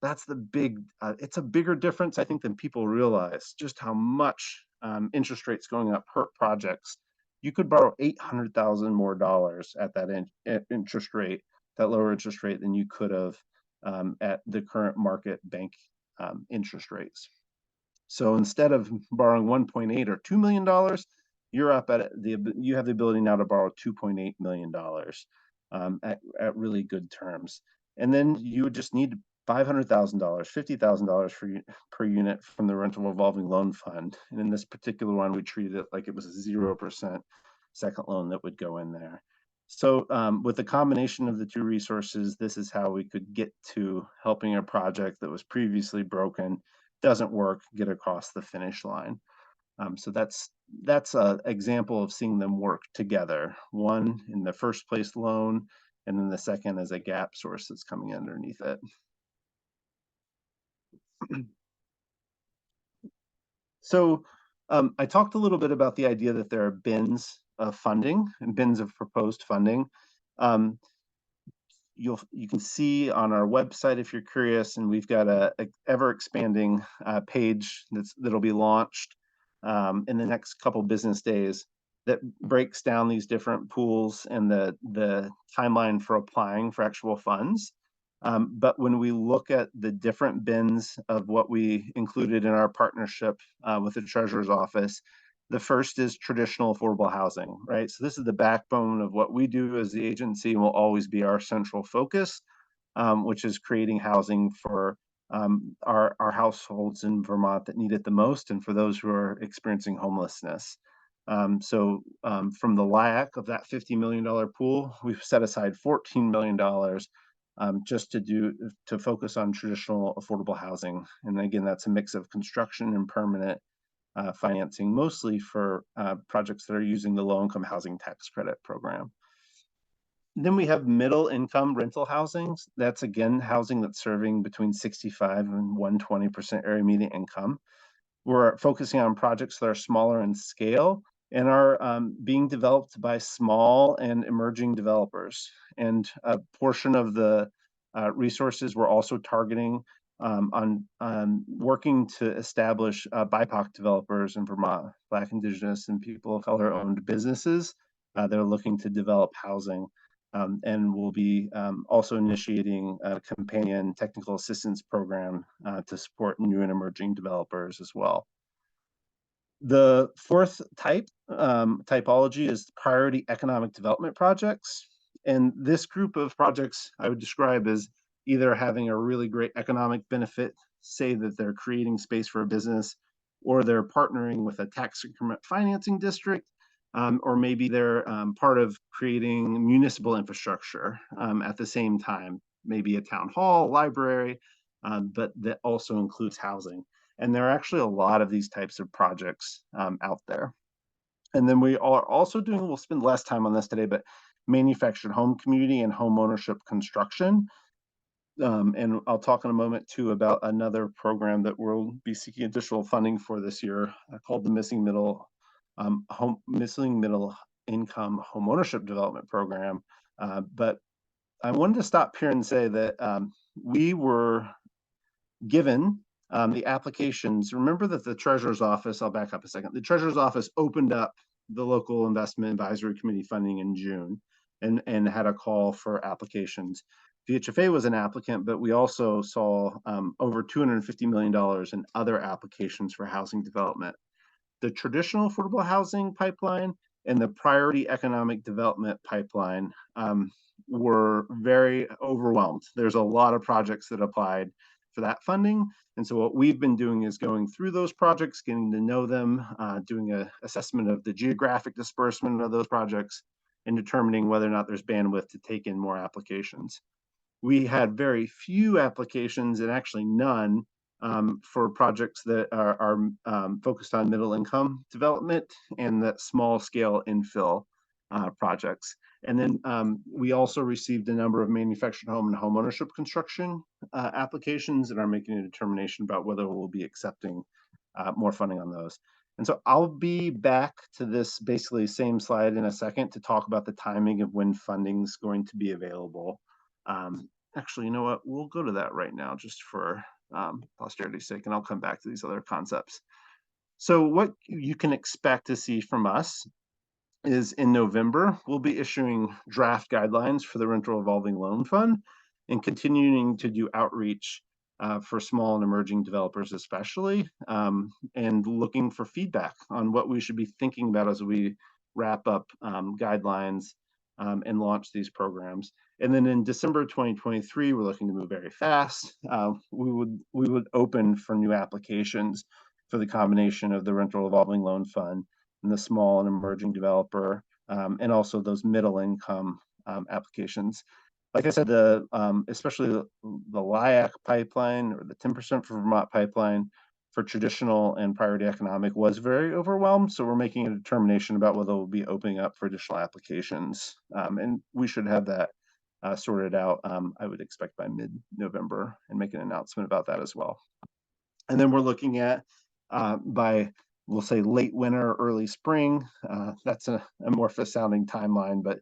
That's the big, it's a bigger difference, I think, than people realize, just how much interest rates going up hurt projects. You could borrow $800,000 more dollars at that interest rate, that lower interest rate, than you could have at the current market bank interest rates. So instead of borrowing 1.8 or $2 million, you're up at you have the ability now to borrow $2.8 million at really good terms. And then you would just need $500,000, $50,000 per unit from the rental revolving loan fund. And in this particular one, we treated it like it was a 0% second loan that would go in there. So with the combination of the two resources, this is how we could get to helping a project that was previously broken, doesn't work, get across the finish line. So that's an example of seeing them work together. One in the first place loan, and then the second as a gap source that's coming underneath it. So I talked a little bit about the idea that there are bins of funding and bins of proposed funding. You can see on our website if you're curious, and we've got a ever expanding page that'll be launched in the next couple business days that breaks down these different pools and the timeline for applying for actual funds. But when we look at the different bins of what we included in our partnership with the Treasurer's Office, the first is traditional affordable housing, right? So this is the backbone of what we do as the agency and will always be our central focus, which is creating housing for our households in Vermont that need it the most, and for those who are experiencing homelessness. So from the LIAC of that $50 million pool, we've set aside $14 million just to focus on traditional affordable housing. And again, that's a mix of construction and permanent financing, mostly for projects that are using the low-income housing tax credit program. Then we have middle income rental housing. That's again housing that's serving between 65 and 120% area median income. We're focusing on projects that are smaller in scale and are being developed by small and emerging developers. And a portion of the resources we're also targeting on working to establish BIPOC developers in Vermont, Black, Indigenous, and people of color-owned businesses that are looking to develop housing. And we'll be also initiating a companion technical assistance program to support new and emerging developers as well. The fourth typology is priority economic development projects. And this group of projects I would describe as either having a really great economic benefit, say that they're creating space for a business, or they're partnering with a tax increment financing district, or maybe they're part of creating municipal infrastructure at the same time, maybe a town hall, library, but that also includes housing. And there are actually a lot of these types of projects out there. And then we are also doing, we'll spend less time on this today, but manufactured home community and home ownership construction. And I'll talk in a moment too about another program that we'll be seeking additional funding for this year, called the Missing Middle Income Home Ownership Development Program. But I wanted to stop here and say that we were given the applications. Remember that the treasurer's office, I'll back up a second. The treasurer's office opened up the local investment advisory committee funding in June and had a call for applications. VHFA was an applicant, but we also saw over $250 million in other applications for housing development. The traditional affordable housing pipeline and the priority economic development pipeline were very overwhelmed. There's a lot of projects that applied for that funding. And so what we've been doing is going through those projects, getting to know them, doing an assessment of the geographic disbursement of those projects, and determining whether or not there's bandwidth to take in more applications. We had very few applications and actually none for projects that are focused on middle income development and that small scale infill projects. And then we also received a number of manufactured home and home ownership construction applications and are making a determination about whether we'll be accepting more funding on those. And so I'll be back to this basically same slide in a second to talk about the timing of when funding's going to be available. Actually, you know what? We'll go to that right now just for posterity's sake, and I'll come back to these other concepts. So what you can expect to see from us is in November, we'll be issuing draft guidelines for the Rental Revolving Loan Fund and continuing to do outreach for small and emerging developers especially, and looking for feedback on what we should be thinking about as we wrap up guidelines and launch these programs. And then in December 2023, we're looking to move very fast. We would open for new applications for the combination of the Rental Revolving Loan Fund and the small and emerging developer, and also those middle income applications. Like I said, especially the LIAC pipeline or the 10% for Vermont pipeline for traditional and priority economic was very overwhelmed. So we're making a determination about whether we'll be opening up for additional applications. And we should have that sorted out, I would expect by mid-November, and make an announcement about that as well. And then we're looking at by, we'll say, late winter, early spring. That's an amorphous sounding timeline, but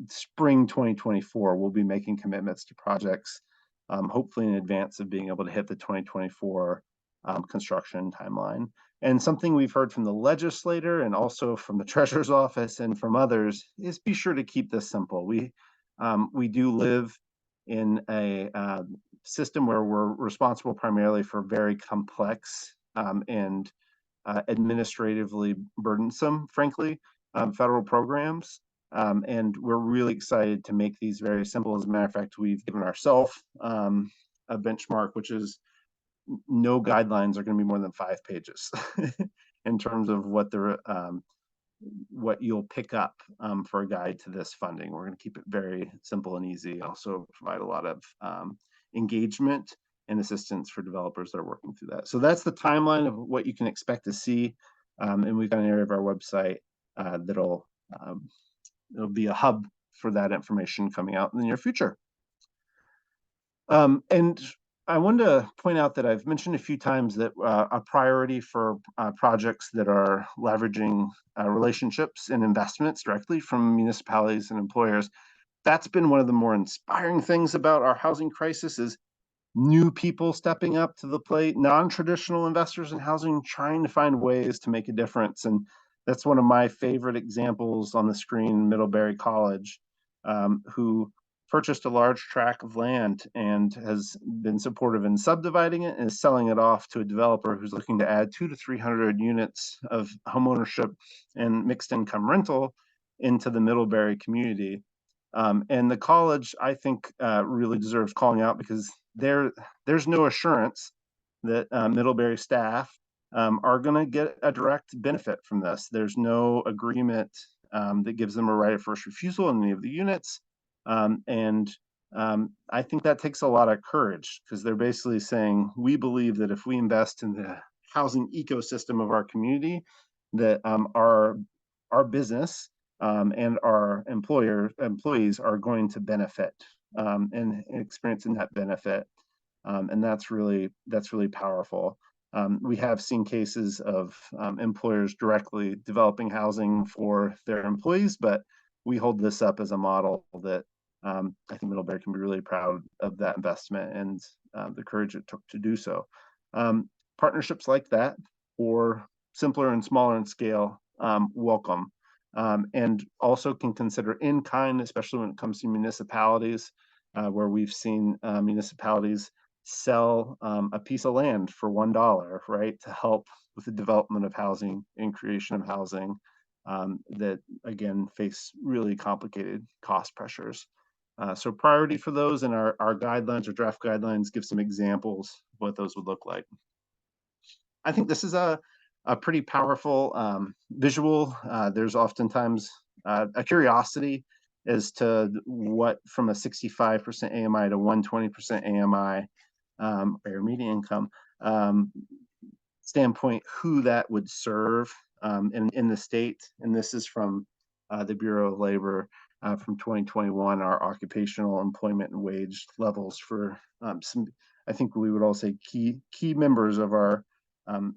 spring 2024, we'll be making commitments to projects, hopefully in advance of being able to hit the 2024 construction timeline. And something we've heard from the legislator and also from the treasurer's office and from others is be sure to keep this simple. We do live in a system where we're responsible primarily for very complex and administratively burdensome, frankly, federal programs. And we're really excited to make these very simple. As a matter of fact, we've given ourselves a benchmark, which is no guidelines are going to be more than 5 pages in terms of what you'll pick up for a guide to this funding. We're going to keep it very simple and easy. Also provide a lot of engagement and assistance for developers that are working through that. So that's the timeline of what you can expect to see. And we've got an area of our website that'll it'll be a hub for that information coming out in the near future. And I wanted to point out that I've mentioned a few times that a priority for projects that are leveraging relationships and investments directly from municipalities and employers. That's been one of the more inspiring things about our housing crisis is new people stepping up to the plate, non-traditional investors in housing trying to find ways to make a difference. And that's one of my favorite examples on the screen, Middlebury College, who purchased a large tract of land and has been supportive in subdividing it and is selling it off to a developer who's looking to add 200 to 300 units of homeownership and mixed income rental into the Middlebury community. And the college, I think, really deserves calling out because there's no assurance that Middlebury staff are going to get a direct benefit from this. There's no agreement that gives them a right of first refusal in any of the units. And I think that takes a lot of courage because they're basically saying, we believe that if we invest in the housing ecosystem of our community, that our business and our employees are going to benefit and experiencing that benefit, and that's really powerful. We have seen cases of employers directly developing housing for their employees, but we hold this up as a model that I think Middlebury can be really proud of that investment and the courage it took to do so. Um, Partnerships like that, or simpler and smaller in scale, welcome. And also can consider in kind, especially when it comes to municipalities, where we've seen municipalities sell a piece of land for $1, right, to help with the development of housing and creation of housing that again face really complicated cost pressures. So priority for those, and our guidelines or draft guidelines give some examples of what those would look like. I think this is a pretty powerful visual. There's oftentimes a curiosity as to what from a 65% AMI to 120% AMI or median income standpoint, who that would serve in the state. And this is from the Bureau of Labor from 2021, our occupational employment and wage levels for some, I think we would all say key members of our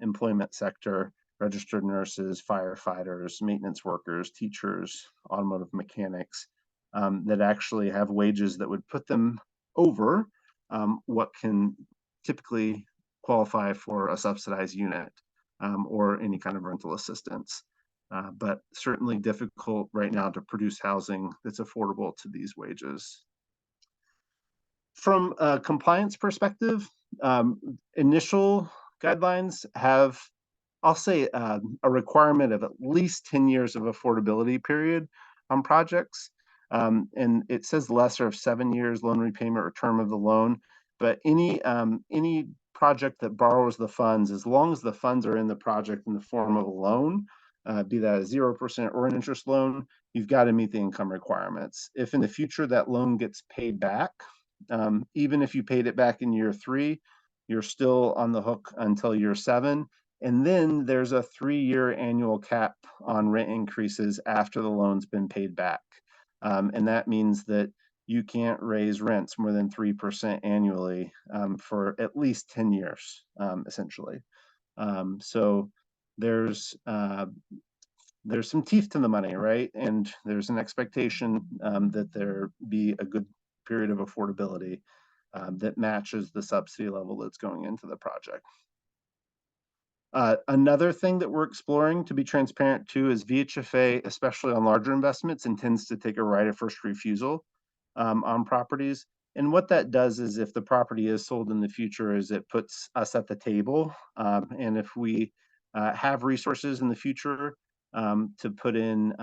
employment sector: registered nurses, firefighters, maintenance workers, teachers, automotive mechanics, that actually have wages that would put them over what can typically qualify for a subsidized unit or any kind of rental assistance. But certainly difficult right now to produce housing that's affordable to these wages. From a compliance perspective, initial guidelines have, I'll say, a requirement of at least 10 years of affordability period on projects. And it says lesser of 7 years loan repayment or term of the loan. But any project that borrows the funds, as long as the funds are in the project in the form of a loan, be that a 0% or an interest loan, you've got to meet the income requirements. If in the future that loan gets paid back, even if you paid it back in year 3, you're still on the hook until year 7. And then there's a 3-year annual cap on rent increases after the loan's been paid back. And that means that you can't raise rents more than 3% annually for at least 10 years, essentially. So there's some teeth to the money, right? And there's an expectation that there be a good period of affordability that matches the subsidy level that's going into the project. Another thing that we're exploring, to be transparent too, is VHFA, especially on larger investments, intends to take a right of first refusal on properties. And what that does is, if the property is sold in the future, is it puts us at the table. And if we have resources in the future to put in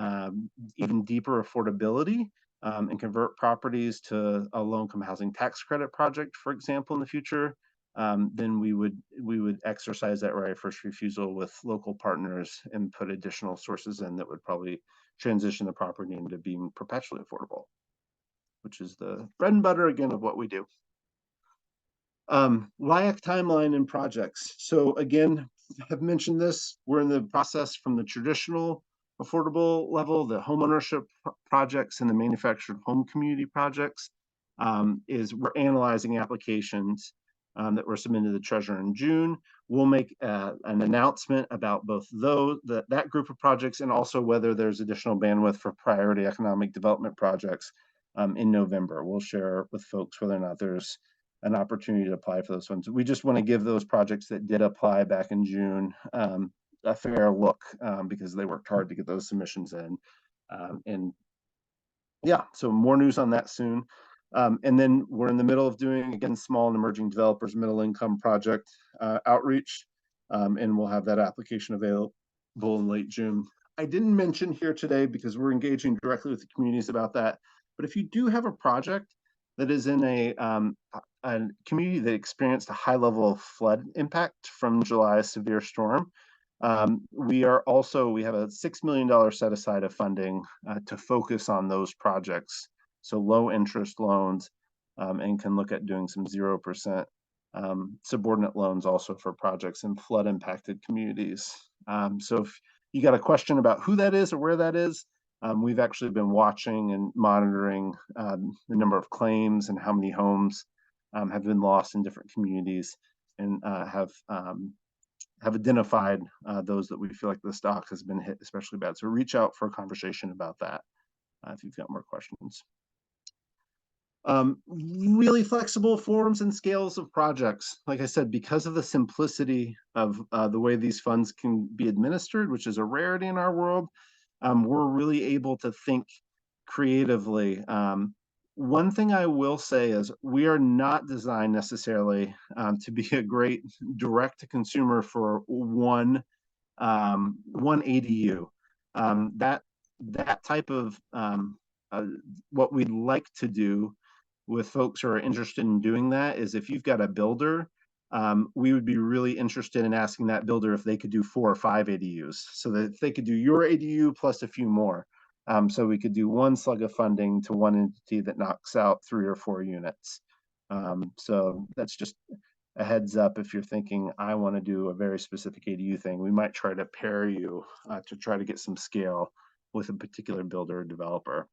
even deeper affordability and convert properties to a low-income housing tax credit project, for example, in the future, then we would exercise that right of first refusal with local partners and put additional sources in that would probably transition the property into being perpetually affordable, which is the bread and butter again of what we do. LIAC timeline and projects. So again, have mentioned this. We're in the process from the traditional affordable level, the homeownership projects and the manufactured home community projects. Is we're analyzing applications that were submitted to the treasurer in June. We'll make an announcement about both that group of projects, and also whether there's additional bandwidth for priority economic development projects in November. We'll share with folks whether or not there's an opportunity to apply for those funds. We just want to give those projects that did apply back in June a fair look because they worked hard to get those submissions in. And yeah, so more news on that soon. And then we're in the middle of doing, again, small and emerging developers middle income project outreach, and we'll have that application available in late June. I didn't mention here today, because we're engaging directly with the communities about that, but if you do have a project that is in a community that experienced a high level of flood impact from July's severe storm, we have a $6 million set aside of funding to focus on those projects. So low interest loans, and can look at doing some 0% subordinate loans also for projects in flood impacted communities. So you got a question about who that is or where that is, we've actually been watching and monitoring the number of claims and how many homes have been lost in different communities, and have identified those that we feel like the stock has been hit especially bad. So reach out for a conversation about that if you've got more questions. Really flexible forms and scales of projects. Like I said, because of the simplicity of the way these funds can be administered, which is a rarity in our world, we're really able to think creatively. One thing I will say is we are not designed necessarily to be a great direct to consumer for one ADU. That type of what we'd like to do with folks who are interested in doing that is if you've got a builder, we would be really interested in asking that builder if they could do 4 or 5 ADUs, so that if they could do your ADU plus a few more. So we could do one slug of funding to one entity that knocks out 3 or 4 units. So that's just a heads up. If you're thinking, I want to do a very specific ADU thing, we might try to pair you to try to get some scale with a particular builder or developer.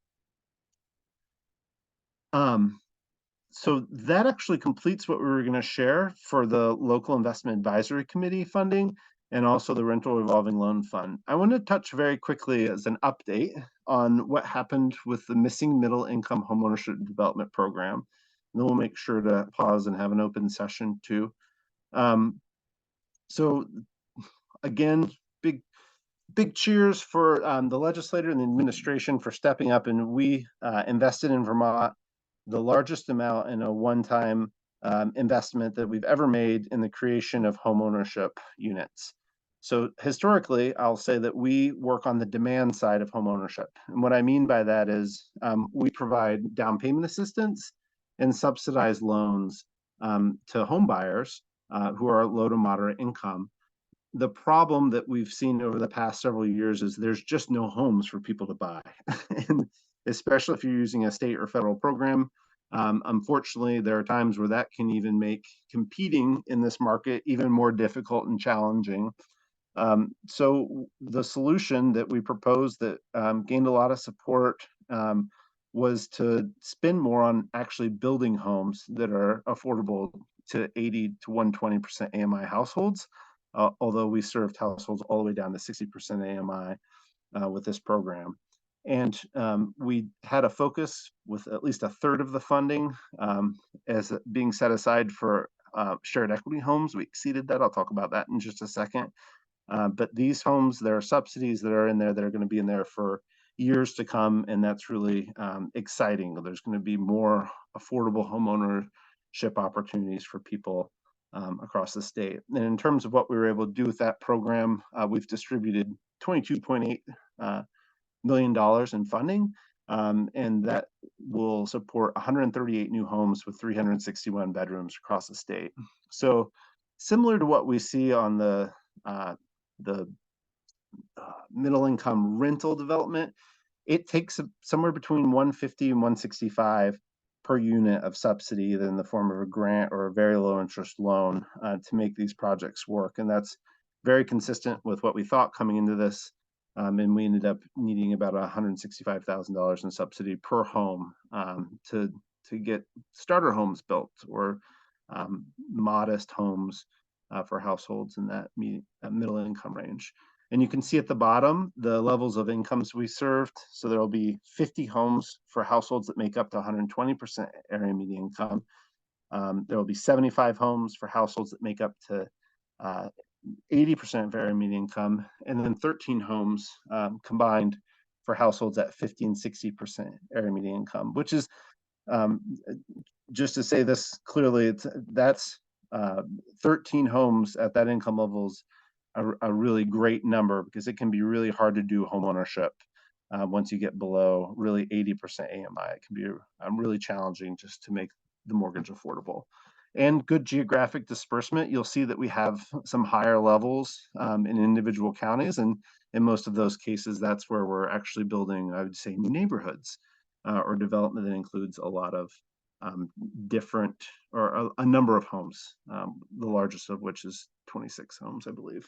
So that actually completes what we were going to share for the local investment advisory committee funding and also the rental revolving loan fund. I want to touch very quickly as an update on what happened with the missing middle income homeownership development program. And then we'll make sure to pause and have an open session too. So again, big cheers for the legislator and the administration for stepping up, and we invested in Vermont the largest amount in a one-time investment that we've ever made in the creation of homeownership units. So historically, I'll say that we work on the demand side of homeownership. And what I mean by that is we provide down payment assistance and subsidized loans to home buyers who are low to moderate income. The problem that we've seen over the past several years is there's just no homes for people to buy. And especially if you're using a state or federal program, unfortunately, there are times where that can even make competing in this market even more difficult and challenging. So the solution that we proposed that gained a lot of support was to spend more on actually building homes that are affordable to 80 to 120% AMI households, although we served households all the way down to 60% AMI with this program. And we had a focus with at least a third of the funding as being set aside for shared equity homes. We exceeded that. I'll talk about that in just a second. But these homes, there are subsidies that are in there that are going to be in there for years to come, and that's really exciting. There's going to be more affordable homeownership opportunities for people across the state. And in terms of what we were able to do with that program, we've distributed $22.8 million in funding, and that will support 138 new homes with 361 bedrooms across the state. So similar to what we see on the middle income rental development, it takes somewhere between 150 and 165 per unit of subsidy in the form of a grant or a very low interest loan to make these projects work. And that's very consistent with what we thought coming into this. And we ended up needing about $165,000 in subsidy per home to get starter homes built, or modest homes for households in that middle income range. And you can see at the bottom the levels of incomes we served. So there will be 50 homes for households that make up to 120% area median income. There will be 75 homes for households that make up to 80% of area median income, and then 13 homes combined for households at 50 and 60% area median income, which is just to say this clearly, that's 13 homes at that income levels a really great number, because it can be really hard to do home ownership once you get below really 80% AMI. It can be really challenging just to make the mortgage affordable. And good geographic disbursement. You'll see that we have some higher levels in individual counties, and in most of those cases, that's where we're actually building, I would say, new neighborhoods or development that includes a lot of different, or a number of homes, the largest of which is 26 homes, I believe.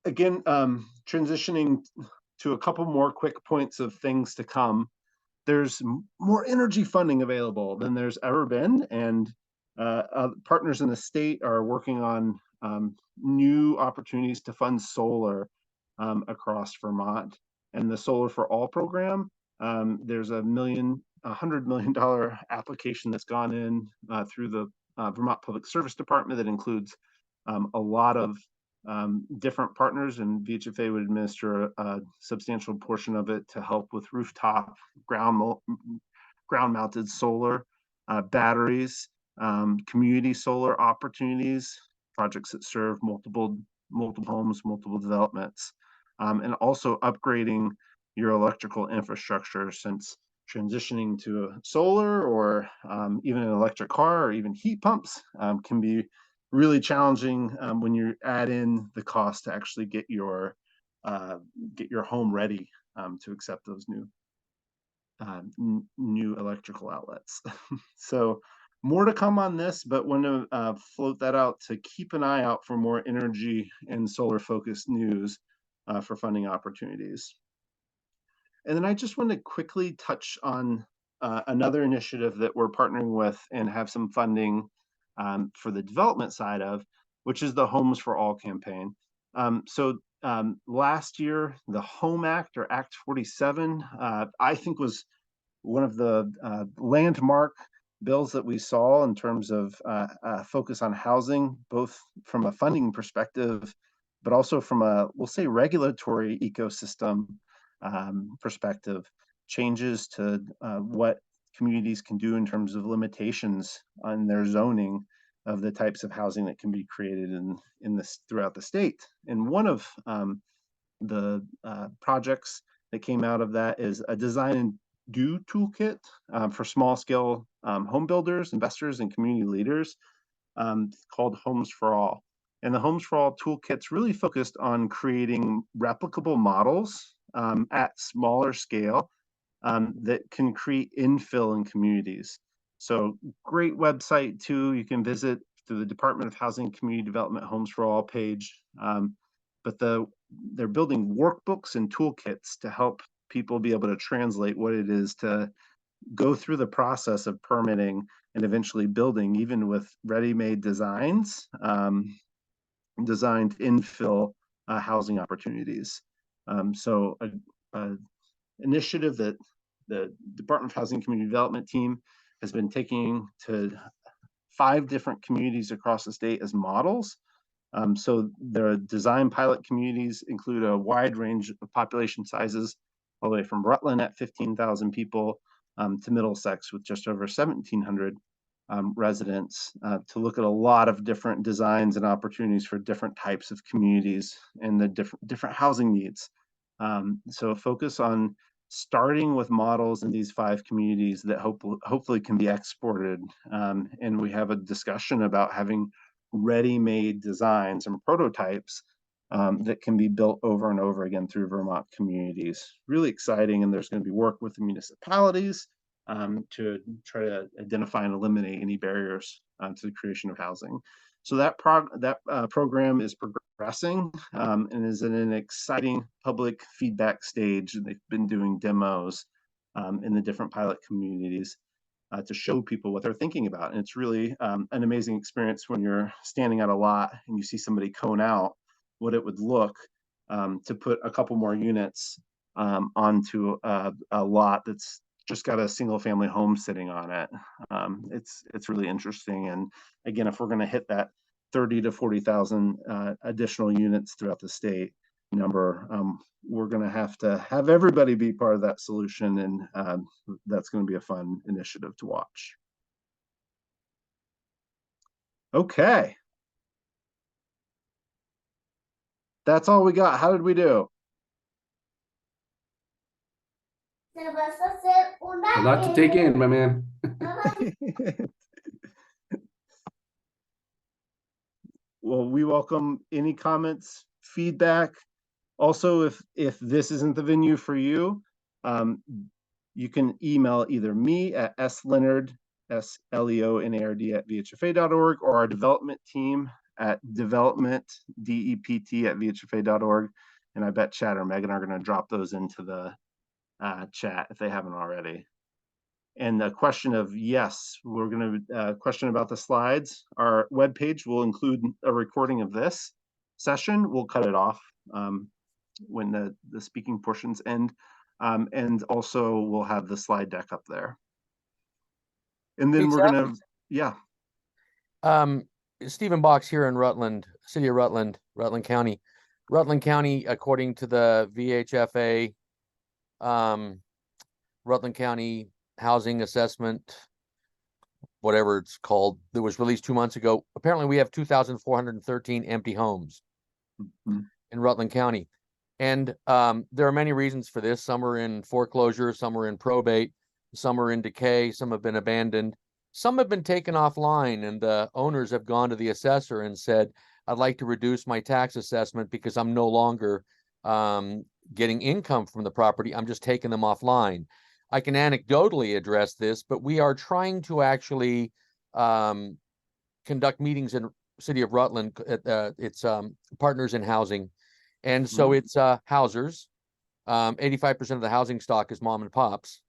again, transitioning to a couple more quick points of things to come. There's more energy funding available than there's ever been, and partners in the state are working on new opportunities to fund solar across Vermont. And the Solar for All program, there's $100 million application that's gone in through the Vermont Public Service Department that includes a lot of different partners, and VHFA would administer a substantial portion of it to help with rooftop ground mounted solar, batteries, community solar opportunities, projects that serve multiple homes, multiple developments, and also upgrading your electrical infrastructure, since transitioning to solar or even an electric car or even heat pumps can be really challenging when you add in the cost to actually get your home ready to accept those new electrical outlets. So more to come on this, but want to float that out to keep an eye out for more energy and solar focused news for funding opportunities. And then I just want to quickly touch on another initiative that we're partnering with and have some funding for the development side of, which is the Homes for All campaign. Last year, the Home Act, or Act 47, I think was one of the landmark bills that we saw in terms of focus on housing, both from a funding perspective, but also from a, we'll say, regulatory ecosystem perspective. Changes to what communities can do in terms of limitations on their zoning of the types of housing that can be created in this throughout the state. And one of the projects that came out of that is a design and do toolkit for small scale home builders, investors, and community leaders called Homes for All. And the Homes for All toolkit's really focused on creating replicable models at smaller scale that can create infill in communities. So great website too. You can visit through the Department of Housing and Community Development Homes for All page. But they're building workbooks and toolkits to help people be able to translate what it is to go through the process of permitting and eventually building, even with ready-made designs, designed infill housing opportunities. So a initiative that the Department of Housing and Community Development team has been taking to 5 different communities across the state as models. So the design pilot communities include a wide range of population sizes, all the way from Rutland at 15,000 people to Middlesex with just over 1,700 residents, to look at a lot of different designs and opportunities for different types of communities and the different housing needs. So focus on starting with models in these 5 communities that hopefully can be exported. And we have a discussion about having ready-made designs and prototypes that can be built over and over again through Vermont communities. Really exciting, and there's going to be work with the municipalities to try to identify and eliminate any barriers to the creation of housing. So that program is progressing and is in an exciting public feedback stage. They've been doing demos in the different pilot communities to show people what they're thinking about. And it's really an amazing experience when you're standing at a lot and you see somebody cone out what it would look to put a couple more units onto a lot that's just got a single family home sitting on it. It's really interesting. And again, if we're going to hit that 30 to 40,000 additional units throughout the state number, we're going to have everybody be part of that solution, and that's going to be a fun initiative to watch. Okay, that's all we got. How did we do? A lot to take in, my man. Well, we welcome any comments, feedback. Also, if this isn't the venue for you, you can email either me at sleonard, SLEONARD @VHFA.org, or our development team at development, DEPT at VHFA.org. And I bet Chad or Megan are going to drop those into the chat if they haven't already. And the question of, yes, we're going to question about the slides. Our webpage will include a recording of this session. We'll cut it off when the speaking portions end. And also we'll have the slide deck up there. And then Hey, we're going to, yeah. Stephen Box here in Rutland, city of Rutland, Rutland County. Rutland County, according to the VHFA, Rutland County Housing Assessment, whatever it's called, that was released 2 months ago. Apparently we have 2,413 empty homes in Rutland County. And there are many reasons for this. Some are in foreclosure, some are in probate, some are in decay, some have been abandoned. Some have been taken offline, and the owners have gone to the assessor and said, I'd like to reduce my tax assessment because I'm no longer getting income from the property. I'm just taking them offline. I can anecdotally address this, but we are trying to actually conduct meetings in city of Rutland. It's Partners in Housing. And so it's housers. 85% of the housing stock is mom and pops.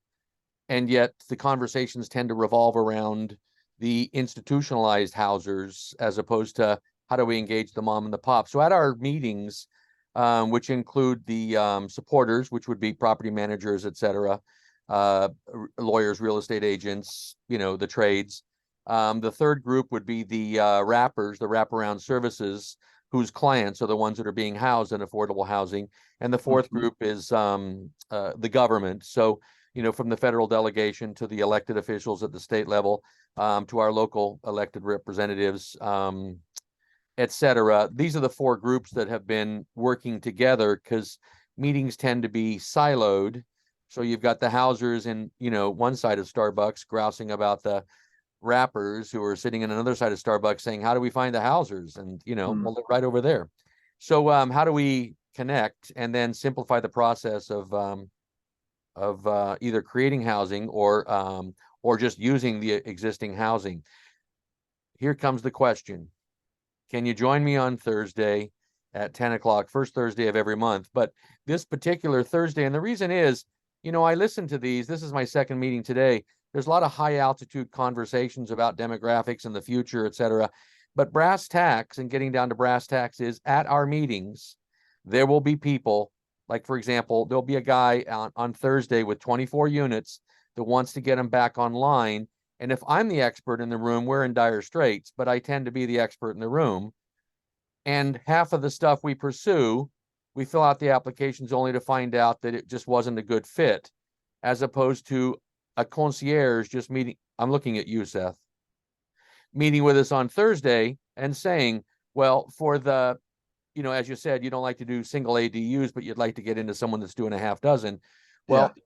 And yet the conversations tend to revolve around the institutionalized housers as opposed to how do we engage the mom and the pop. So at our meetings, which include the supporters, which would be property managers, et cetera, lawyers, real estate agents, the trades. The third group would be the wrappers, the wraparound services, whose clients are the ones that are being housed in affordable housing. And the fourth group is the government. So, from the federal delegation to the elected officials at the state level, to our local elected representatives, et cetera. These are the four groups that have been working together because meetings tend to be siloed. So you've got the housers in, one side of Starbucks grousing about the wrappers who are sitting in another side of Starbucks saying, how do we find the housers? And, well, they're right over there. So how do we connect and then simplify the process of either creating housing or just using the existing housing? Here comes the question. Can you join me on Thursday at 10 o'clock, first Thursday of every month? But this particular Thursday, and the reason is, I listen to these. This is my second meeting today. There's a lot of high altitude conversations about demographics and the future, et cetera. But brass tacks, and getting down to brass tacks, is at our meetings, there will be people, like, for example, there'll be a guy on Thursday with 24 units that wants to get them back online. And if I'm the expert in the room, we're in dire straits, but I tend to be the expert in the room. And half of the stuff we pursue, we fill out the applications only to find out that it just wasn't a good fit, as opposed to a concierge just meeting. I'm looking at you, Seth, meeting with us on Thursday and saying, well, for the, as you said, you don't like to do single ADUs, but you'd like to get into someone that's doing a half dozen. Well, yeah.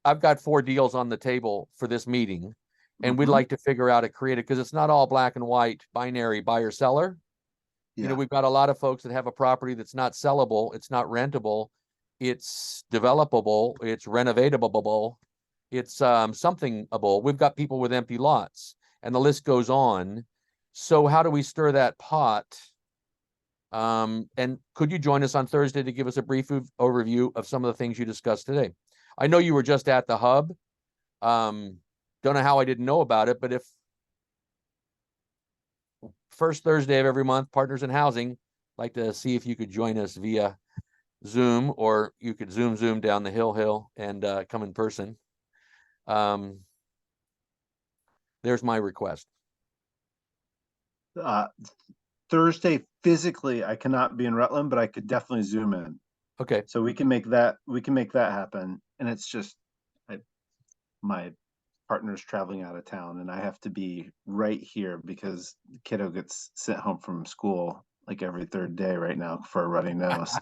I've got 4 deals on the table for this meeting, and we'd like to figure out a creative, because it's not all black and white binary buyer seller. Yeah. We've got a lot of folks that have a property that's not sellable, it's not rentable, it's developable, it's renovatable, it's somethingable. We've got people with empty lots, and the list goes on. So how do we stir that pot? And could you join us on Thursday to give us a brief overview of some of the things you discussed today? I know you were just at the hub. Don't know how I didn't know about it, but if first Thursday of every month, Partners in Housing, like to see if you could join us via Zoom, or you could zoom down the hill and come in person. There's my request. Thursday physically I cannot be in Rutland, but I could definitely zoom in. Okay. So we can make that happen. And it's just my partner's traveling out of town and I have to be right here because the kiddo gets sent home from school like every third day right now for a runny nose.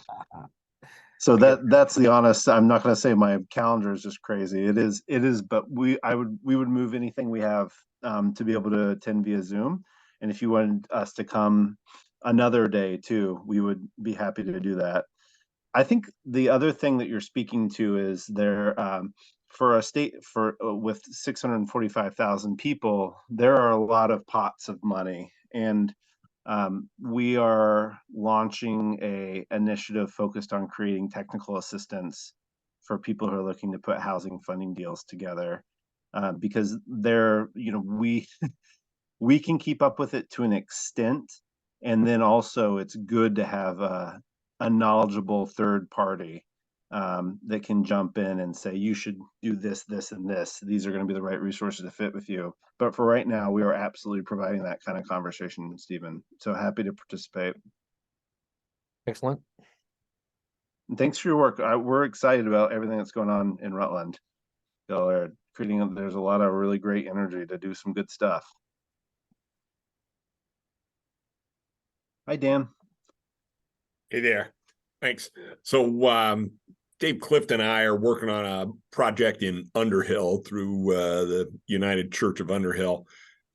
So that's the honest. I'm not going to say my calendar is just crazy. It is, but we would move anything we have to be able to attend via Zoom. And if you wanted us to come another day too, we would be happy to do that. I think the other thing that you're speaking to is there, for a state with 645,000 people, there are a lot of pots of money. And We are launching a initiative focused on creating technical assistance for people who are looking to put housing funding deals together, because they're, we can keep up with it to an extent, and then also it's good to have a knowledgeable third party that can jump in and say, you should do this, this, and this. These are going to be the right resources to fit with you. But for right now, we are absolutely providing that kind of conversation, Stephen. So happy to participate. Excellent. And thanks for your work. We're excited about everything that's going on in Rutland. Y'all are creating, there's a lot of really great energy to do some good stuff. Hi, Dan. Hey there. Thanks. So Dave Clift and I are working on a project in Underhill through the United Church of Underhill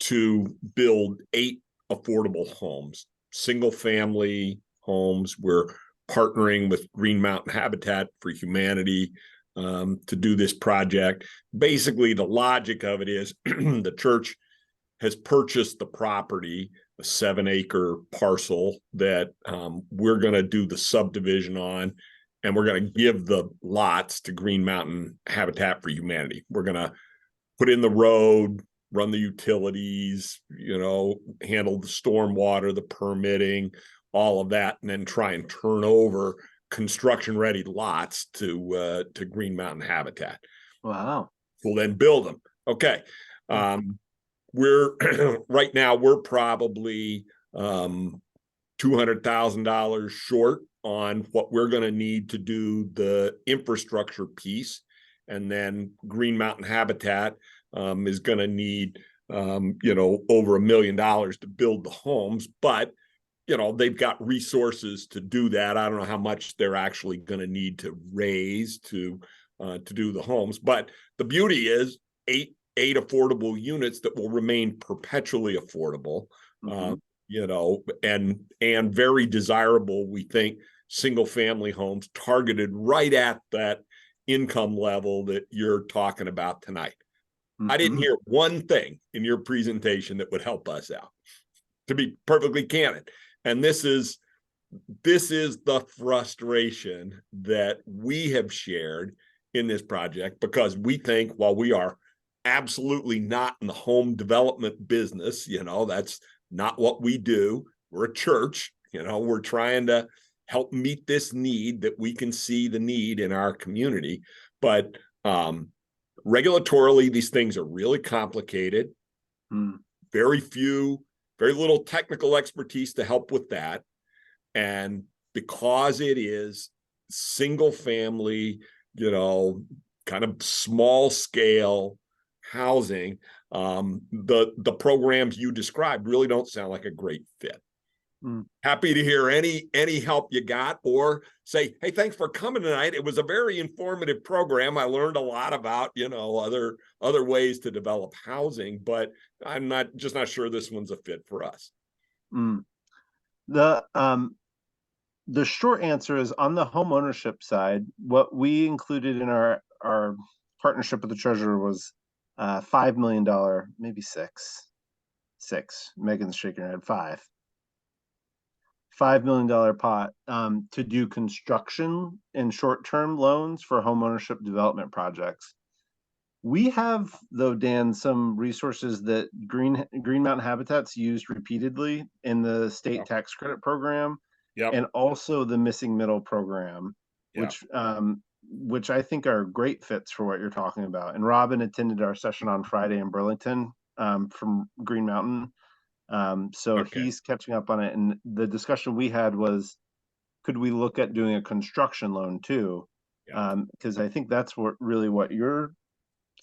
to build 8 affordable homes, single family homes. We're partnering with Green Mountain Habitat for Humanity to do this project. Basically, the logic of it is the church has purchased the property, a 7-acre parcel that we're going to do the subdivision on, and we're going to give the lots to Green Mountain Habitat for Humanity. We're going to put in the road, run the utilities, handle the stormwater, the permitting, all of that, and then try and turn over construction-ready lots to Green Mountain Habitat. Wow. We'll then build them. Okay. We're right now we're probably $200,000 short on what we're going to need to do the infrastructure piece, and then Green Mountain Habitat is going to need over $1 million to build the homes, but they've got resources to do that. I don't know how much they're actually going to need to raise to do the homes, but the beauty is eight affordable units that will remain perpetually affordable, and very desirable, we think, single family homes targeted right at that income level that you're talking about tonight. I didn't hear one thing in your presentation that would help us out, to be perfectly candid. And this is the frustration that we have shared in this project, because we think, while we are absolutely not in the home development business, that's not what we do. We're a church, we're trying to help meet this need that we can see the need in our community. But regulatorily, these things are really complicated. Very little technical expertise to help with that. And because it is single family, kind of small scale housing, the programs you described really don't sound like a great fit. Happy to hear any help you got, or say, hey, thanks for coming tonight. It was a very informative program. I learned a lot about other ways to develop housing, but I'm not sure this one's a fit for us. The short answer is, on the home ownership side, what we included in our partnership with the treasurer was $5 million, maybe six. Megan's shaking her head. $5 million pot to do construction and short-term loans for home ownership development projects. We have, though, Dan, some resources that Green Mountain Habitat's used repeatedly in the state tax credit program, and also the Missing Middle program, which I think are great fits for what you're talking about. And Robin attended our session on Friday in Burlington from Green Mountain. So he's catching up on it. And the discussion we had was, could we look at doing a construction loan too? Because I think that's really what you're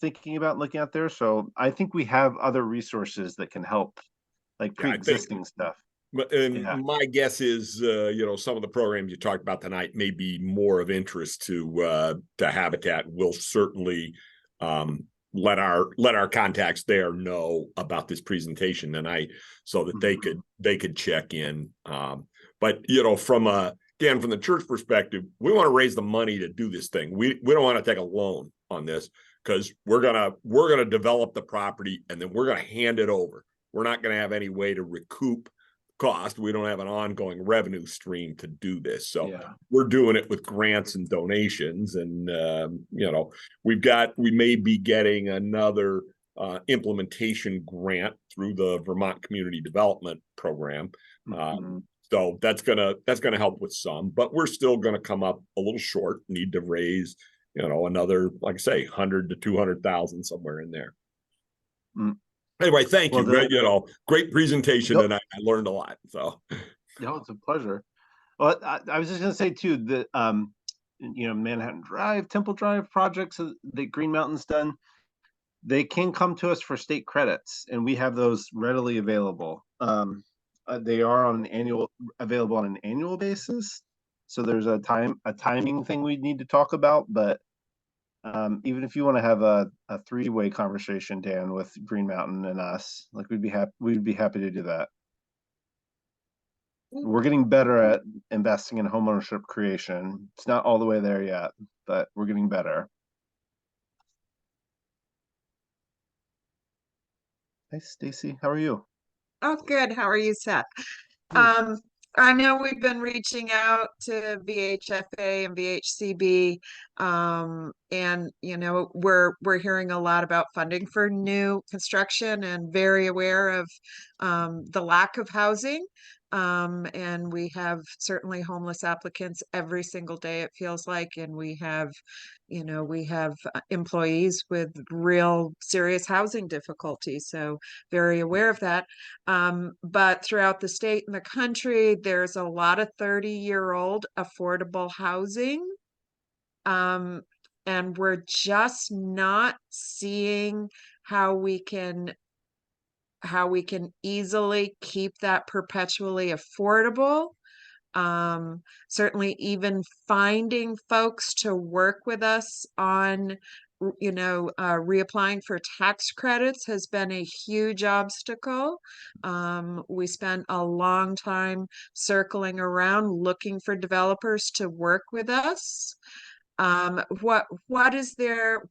thinking about looking at there. So I think we have other resources that can help, like pre-existing stuff. My guess is, some of the programs you talked about tonight may be more of interest to Habitat. We'll certainly let our contacts there know about this presentation tonight, so that they could check in. But from the church perspective, we want to raise the money to do this thing. We don't want to take a loan on this, because we're gonna develop the property and then we're gonna hand it over. We're not gonna have any way to recoup cost. We don't have an ongoing revenue stream to do this. So Yeah. we're doing it with grants and donations. And, we may be getting another implementation grant through the Vermont Community Development Program. Mhm. So that's gonna help with some, but we're still gonna come up a little short. Need to raise, another, like I say, 100 to 200,000 somewhere in there. Mm. Anyway, thank Well, you. Great presentation, Nope. and I learned a lot. So, No, it's a pleasure. Well, I was just gonna say too that Manhattan Drive, Temple Drive projects that Green Mountain's done, they can come to us for state credits, and we have those readily available. They are available on an annual basis, so there's a timing thing we need to talk about. But even if you want to have a three-way conversation, Dan, with Green Mountain and us, like we'd be happy to do that. We're getting better at investing in homeownership creation. It's not all the way there yet, but we're getting better. Hi, Stacy. How are you? Oh, good. How are you, Seth? Good. Um, I know we've been reaching out to VHFA and VHCB, and we're hearing a lot about funding for new construction and very aware of the lack of housing. And we have certainly homeless applicants every single day, it feels like, and we have employees with real serious housing difficulties. So very aware of that. But throughout the state and the country, there's a lot of 30-year-old affordable housing. And we're just not seeing how we can easily keep that perpetually affordable. Certainly even finding folks to work with us on reapplying for tax credits has been a huge obstacle. We spent a long time circling around looking for developers to work with us. What is there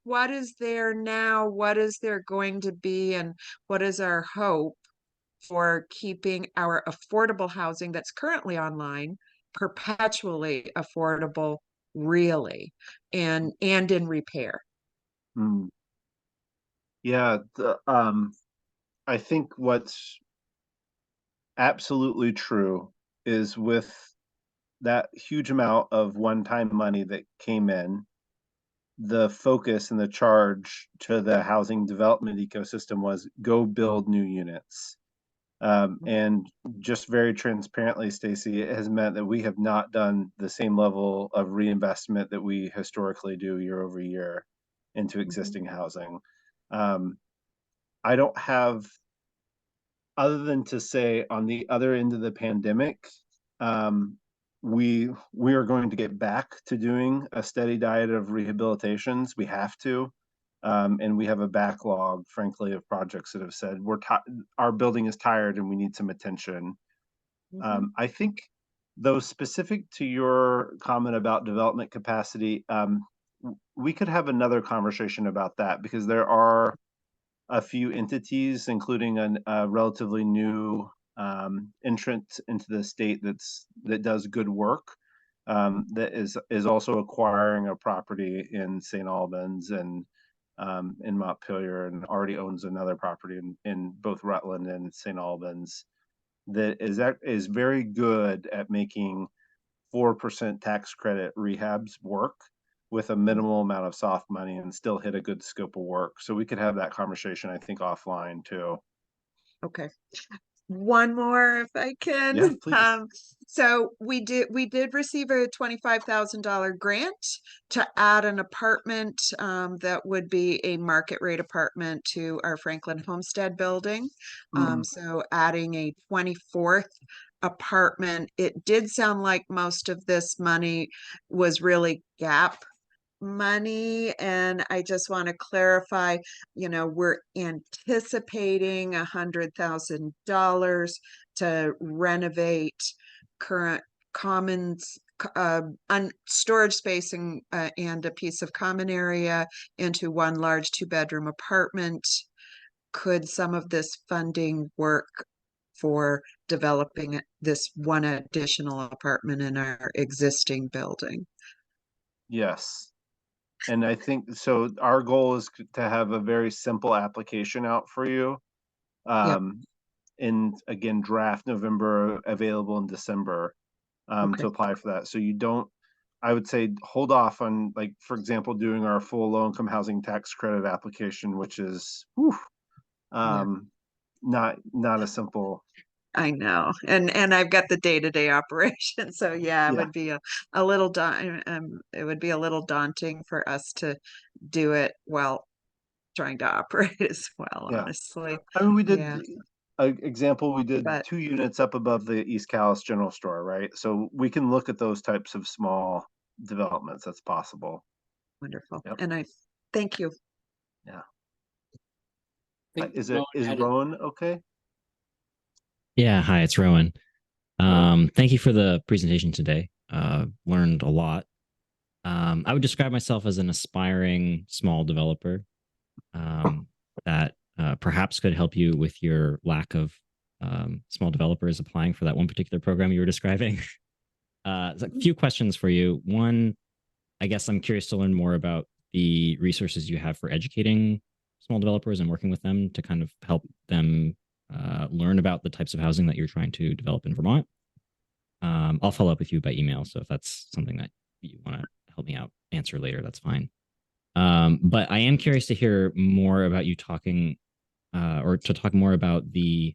now? What is there going to be, and what is our hope for keeping our affordable housing that's currently online perpetually affordable, really, and in repair? Mm. Yeah, I think what's absolutely true is with that huge amount of one-time money that came in, the focus and the charge to the housing development ecosystem was go build new units. And just very transparently, Stacy, it has meant that we have not done the same level of reinvestment that we historically do year over year into existing housing. I don't have, other than to say, on the other end of the pandemic, we are going to get back to doing a steady diet of rehabilitations. We have to. And we have a backlog, frankly, of projects that have said our building is tired and we need some attention. I think, though, specific to your comment about development capacity, we could have another conversation about that, because there are a few entities, including a relatively new entrant into the state that does good work, that is also acquiring a property in St. Albans and in Montpelier, and already owns another property in both Rutland and St. Albans, that is very good at making 4% tax credit rehabs work with a minimal amount of soft money and still hit a good scope of work. So we could have that conversation, I think, offline too. Okay. One more, if I Yeah, can. please. So we did receive a $25,000 grant to add an apartment that would be a market rate apartment to our Franklin Homestead building. So adding a 24th apartment. It did sound like most of this money was really gap money, and I just want to clarify, we're anticipating $100,000 to renovate current commons, storage space, and a piece of common area into one large 2-bedroom apartment. Could some of this funding work for developing this one additional apartment in our existing building. Yes. And I think so. Our goal is to have a very simple application out for you. Yep. And again, draft November, available in December, Okay. to apply for that. So you don't, I would say hold off on, like, for example, doing our full low income housing tax credit application, which is, whew, not a simple. I know. And I've got the day-to-day operation. So yeah, it Yeah. would be a little it would be a little daunting for us to do it while trying to operate as well, Yeah. honestly. I mean, we did, Yeah. example, we did But 2 units up above the East Calais General Store, right? So we can look at those types of small developments. That's possible. wonderful. Yep. And I thank you. Yeah. think Is Rowan had it. Rowan okay? Yeah, hi, it's Rowan. Thank you for the presentation today. Learned a lot. I would describe myself as an aspiring small developer that perhaps could help you with your lack of small developers applying for that one particular program you were describing. A few questions for you. One, I guess I'm curious to learn more about the resources you have for educating small developers and working with them to kind of help them learn about the types of housing that you're trying to develop in Vermont. I'll follow up with you by email. So if that's something that you want to help me out answer later, that's fine. But I am curious to hear more about you talking or to talk more about the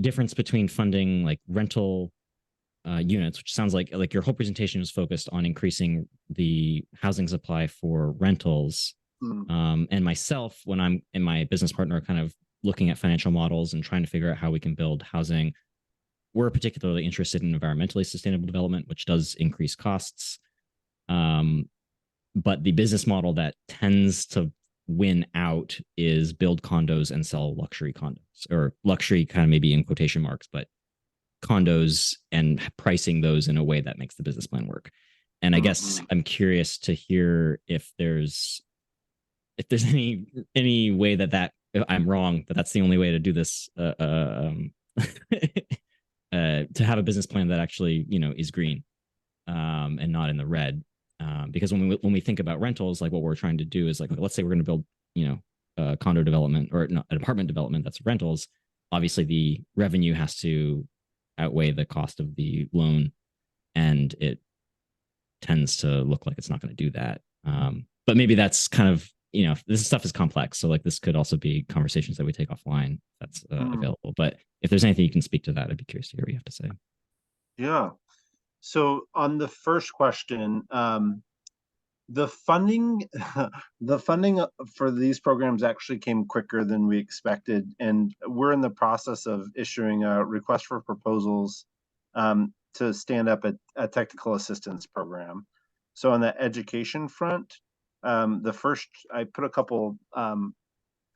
difference between funding like rental units, which sounds like your whole presentation was focused on increasing the housing supply for rentals. And myself, when I'm and my business partner kind of looking at financial models and trying to figure out how we can build housing, we're particularly interested in environmentally sustainable development, which does increase costs. But the business model that tends to win out is build condos and sell luxury condos, or luxury kind of maybe in quotation marks, but condos, and pricing those in a way that makes the business plan work. And I guess I'm curious to hear if there's any way that I'm wrong, but that's the only way to do this, to have a business plan that actually, is green, and not in the red. Because when we think about rentals, like what we're trying to do is like, let's say we're going to build, a condo development or an apartment development that's rentals. Obviously, the revenue has to outweigh the cost of the loan, and it tends to look like it's not going to do that. But maybe that's kind of, this stuff is complex. So like this could also be conversations that we take offline that's available. But if there's anything you can speak to that, I'd be curious to hear what you have to say. Yeah. So on the first question, the funding, the funding for these programs actually came quicker than we expected. And we're in the process of issuing a request for proposals to stand up a technical assistance program. So on the education front, the first, I put a couple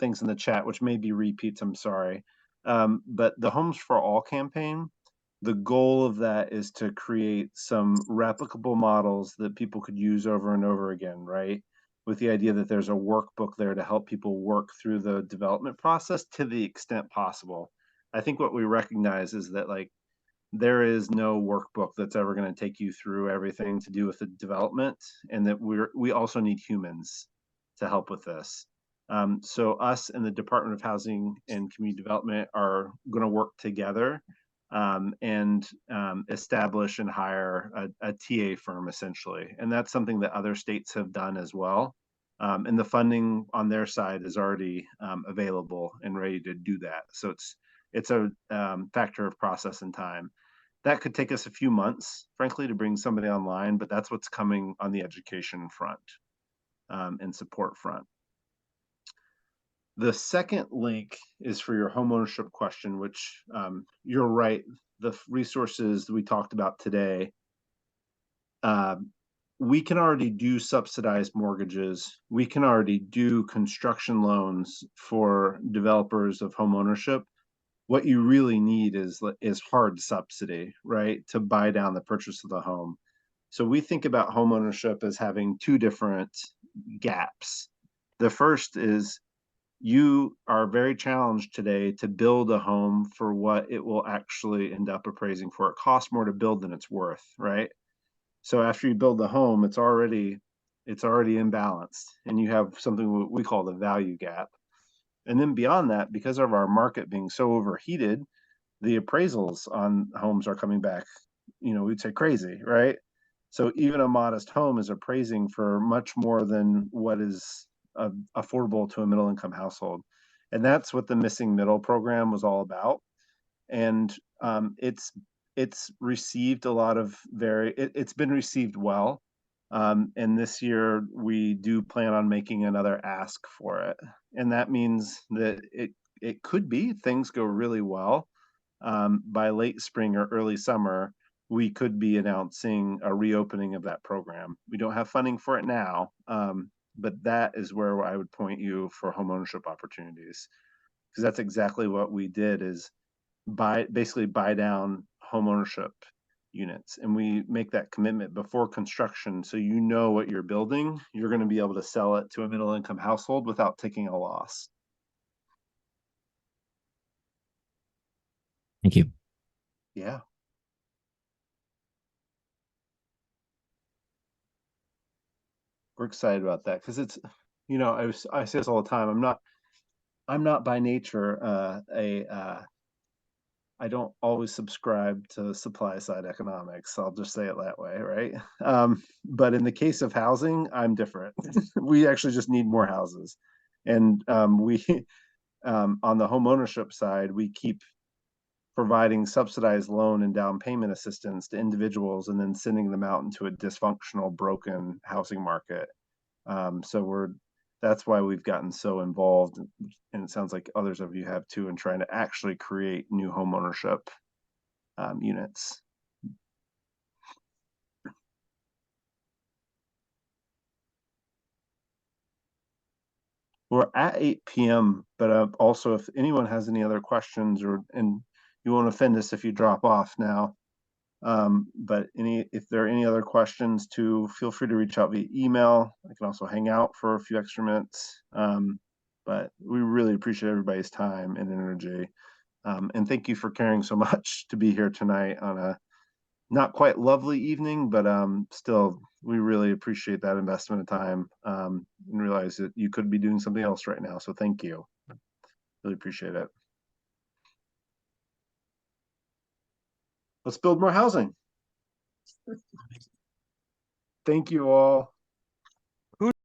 things in the chat, which may be repeats, I'm sorry. But the Homes for All campaign, the goal of that is to create some replicable models that people could use over and over again, right? With the idea that there's a workbook there to help people work through the development process to the extent possible. I think what we recognize is that like there is no workbook that's ever going to take you through everything to do with the development, and that we also need humans to help with this. So us and the Department of Housing and Community Development are going to work together and establish and hire a TA firm essentially. And that's something that other states have done as well. And the funding on their side is already available and ready to do that. So it's a factor of process and time. That could take us a few months, frankly, to bring somebody online, but that's what's coming on the education front and support front. The second link is for your homeownership question, which you're right. The resources that we talked about today, we can already do subsidized mortgages. We can already do construction loans for developers of homeownership. What you really need is hard subsidy, right, to buy down the purchase of the home. So we think about homeownership as having two different gaps. The first is you are very challenged today to build a home for what it will actually end up appraising for. It costs more to build than it's worth, right? So after you build the home, it's already imbalanced, and you have something we call the value gap. And then beyond that, because of our market being so overheated, the appraisals on homes are coming back, we'd say crazy, right? So even a modest home is appraising for much more than what is affordable to a middle income household. And that's what the Missing Middle program was all about. And it's received a lot of it's been received well. And this year we do plan on making another ask for it. And that means that it could be things go really well. By late spring or early summer, we could be announcing a reopening of that program. We don't have funding for it now, but that is where I would point you for homeownership opportunities, because that's exactly what we did, is basically buy down homeownership units, and we make that commitment before construction, so you know what you're building. You're going to be able to sell it to a middle income household without taking a loss. Thank you. Yeah. We're excited about that because it's, I say this all the time. I'm not by nature I don't always subscribe to supply side economics. I'll just say it that way, right? But in the case of housing, I'm different. We actually just need more houses, and we on the home ownership side, we keep providing subsidized loan and down payment assistance to individuals, and then sending them out into a dysfunctional, broken housing market. So that's why we've gotten so involved, and it sounds like others of you have too, in trying to actually create new home ownership units. We're at 8 p.m., but also if anyone has any other questions, and you won't offend us if you drop off now. But if there are any other questions too, feel free to reach out via email. I can also hang out for a few extra minutes. But we really appreciate everybody's time and energy. And thank you for caring so much to be here tonight on a not quite lovely evening, but still, we really appreciate that investment of time, and realize that you could be doing something else right now. So thank you. Really appreciate it. Let's build more housing. Thank you all.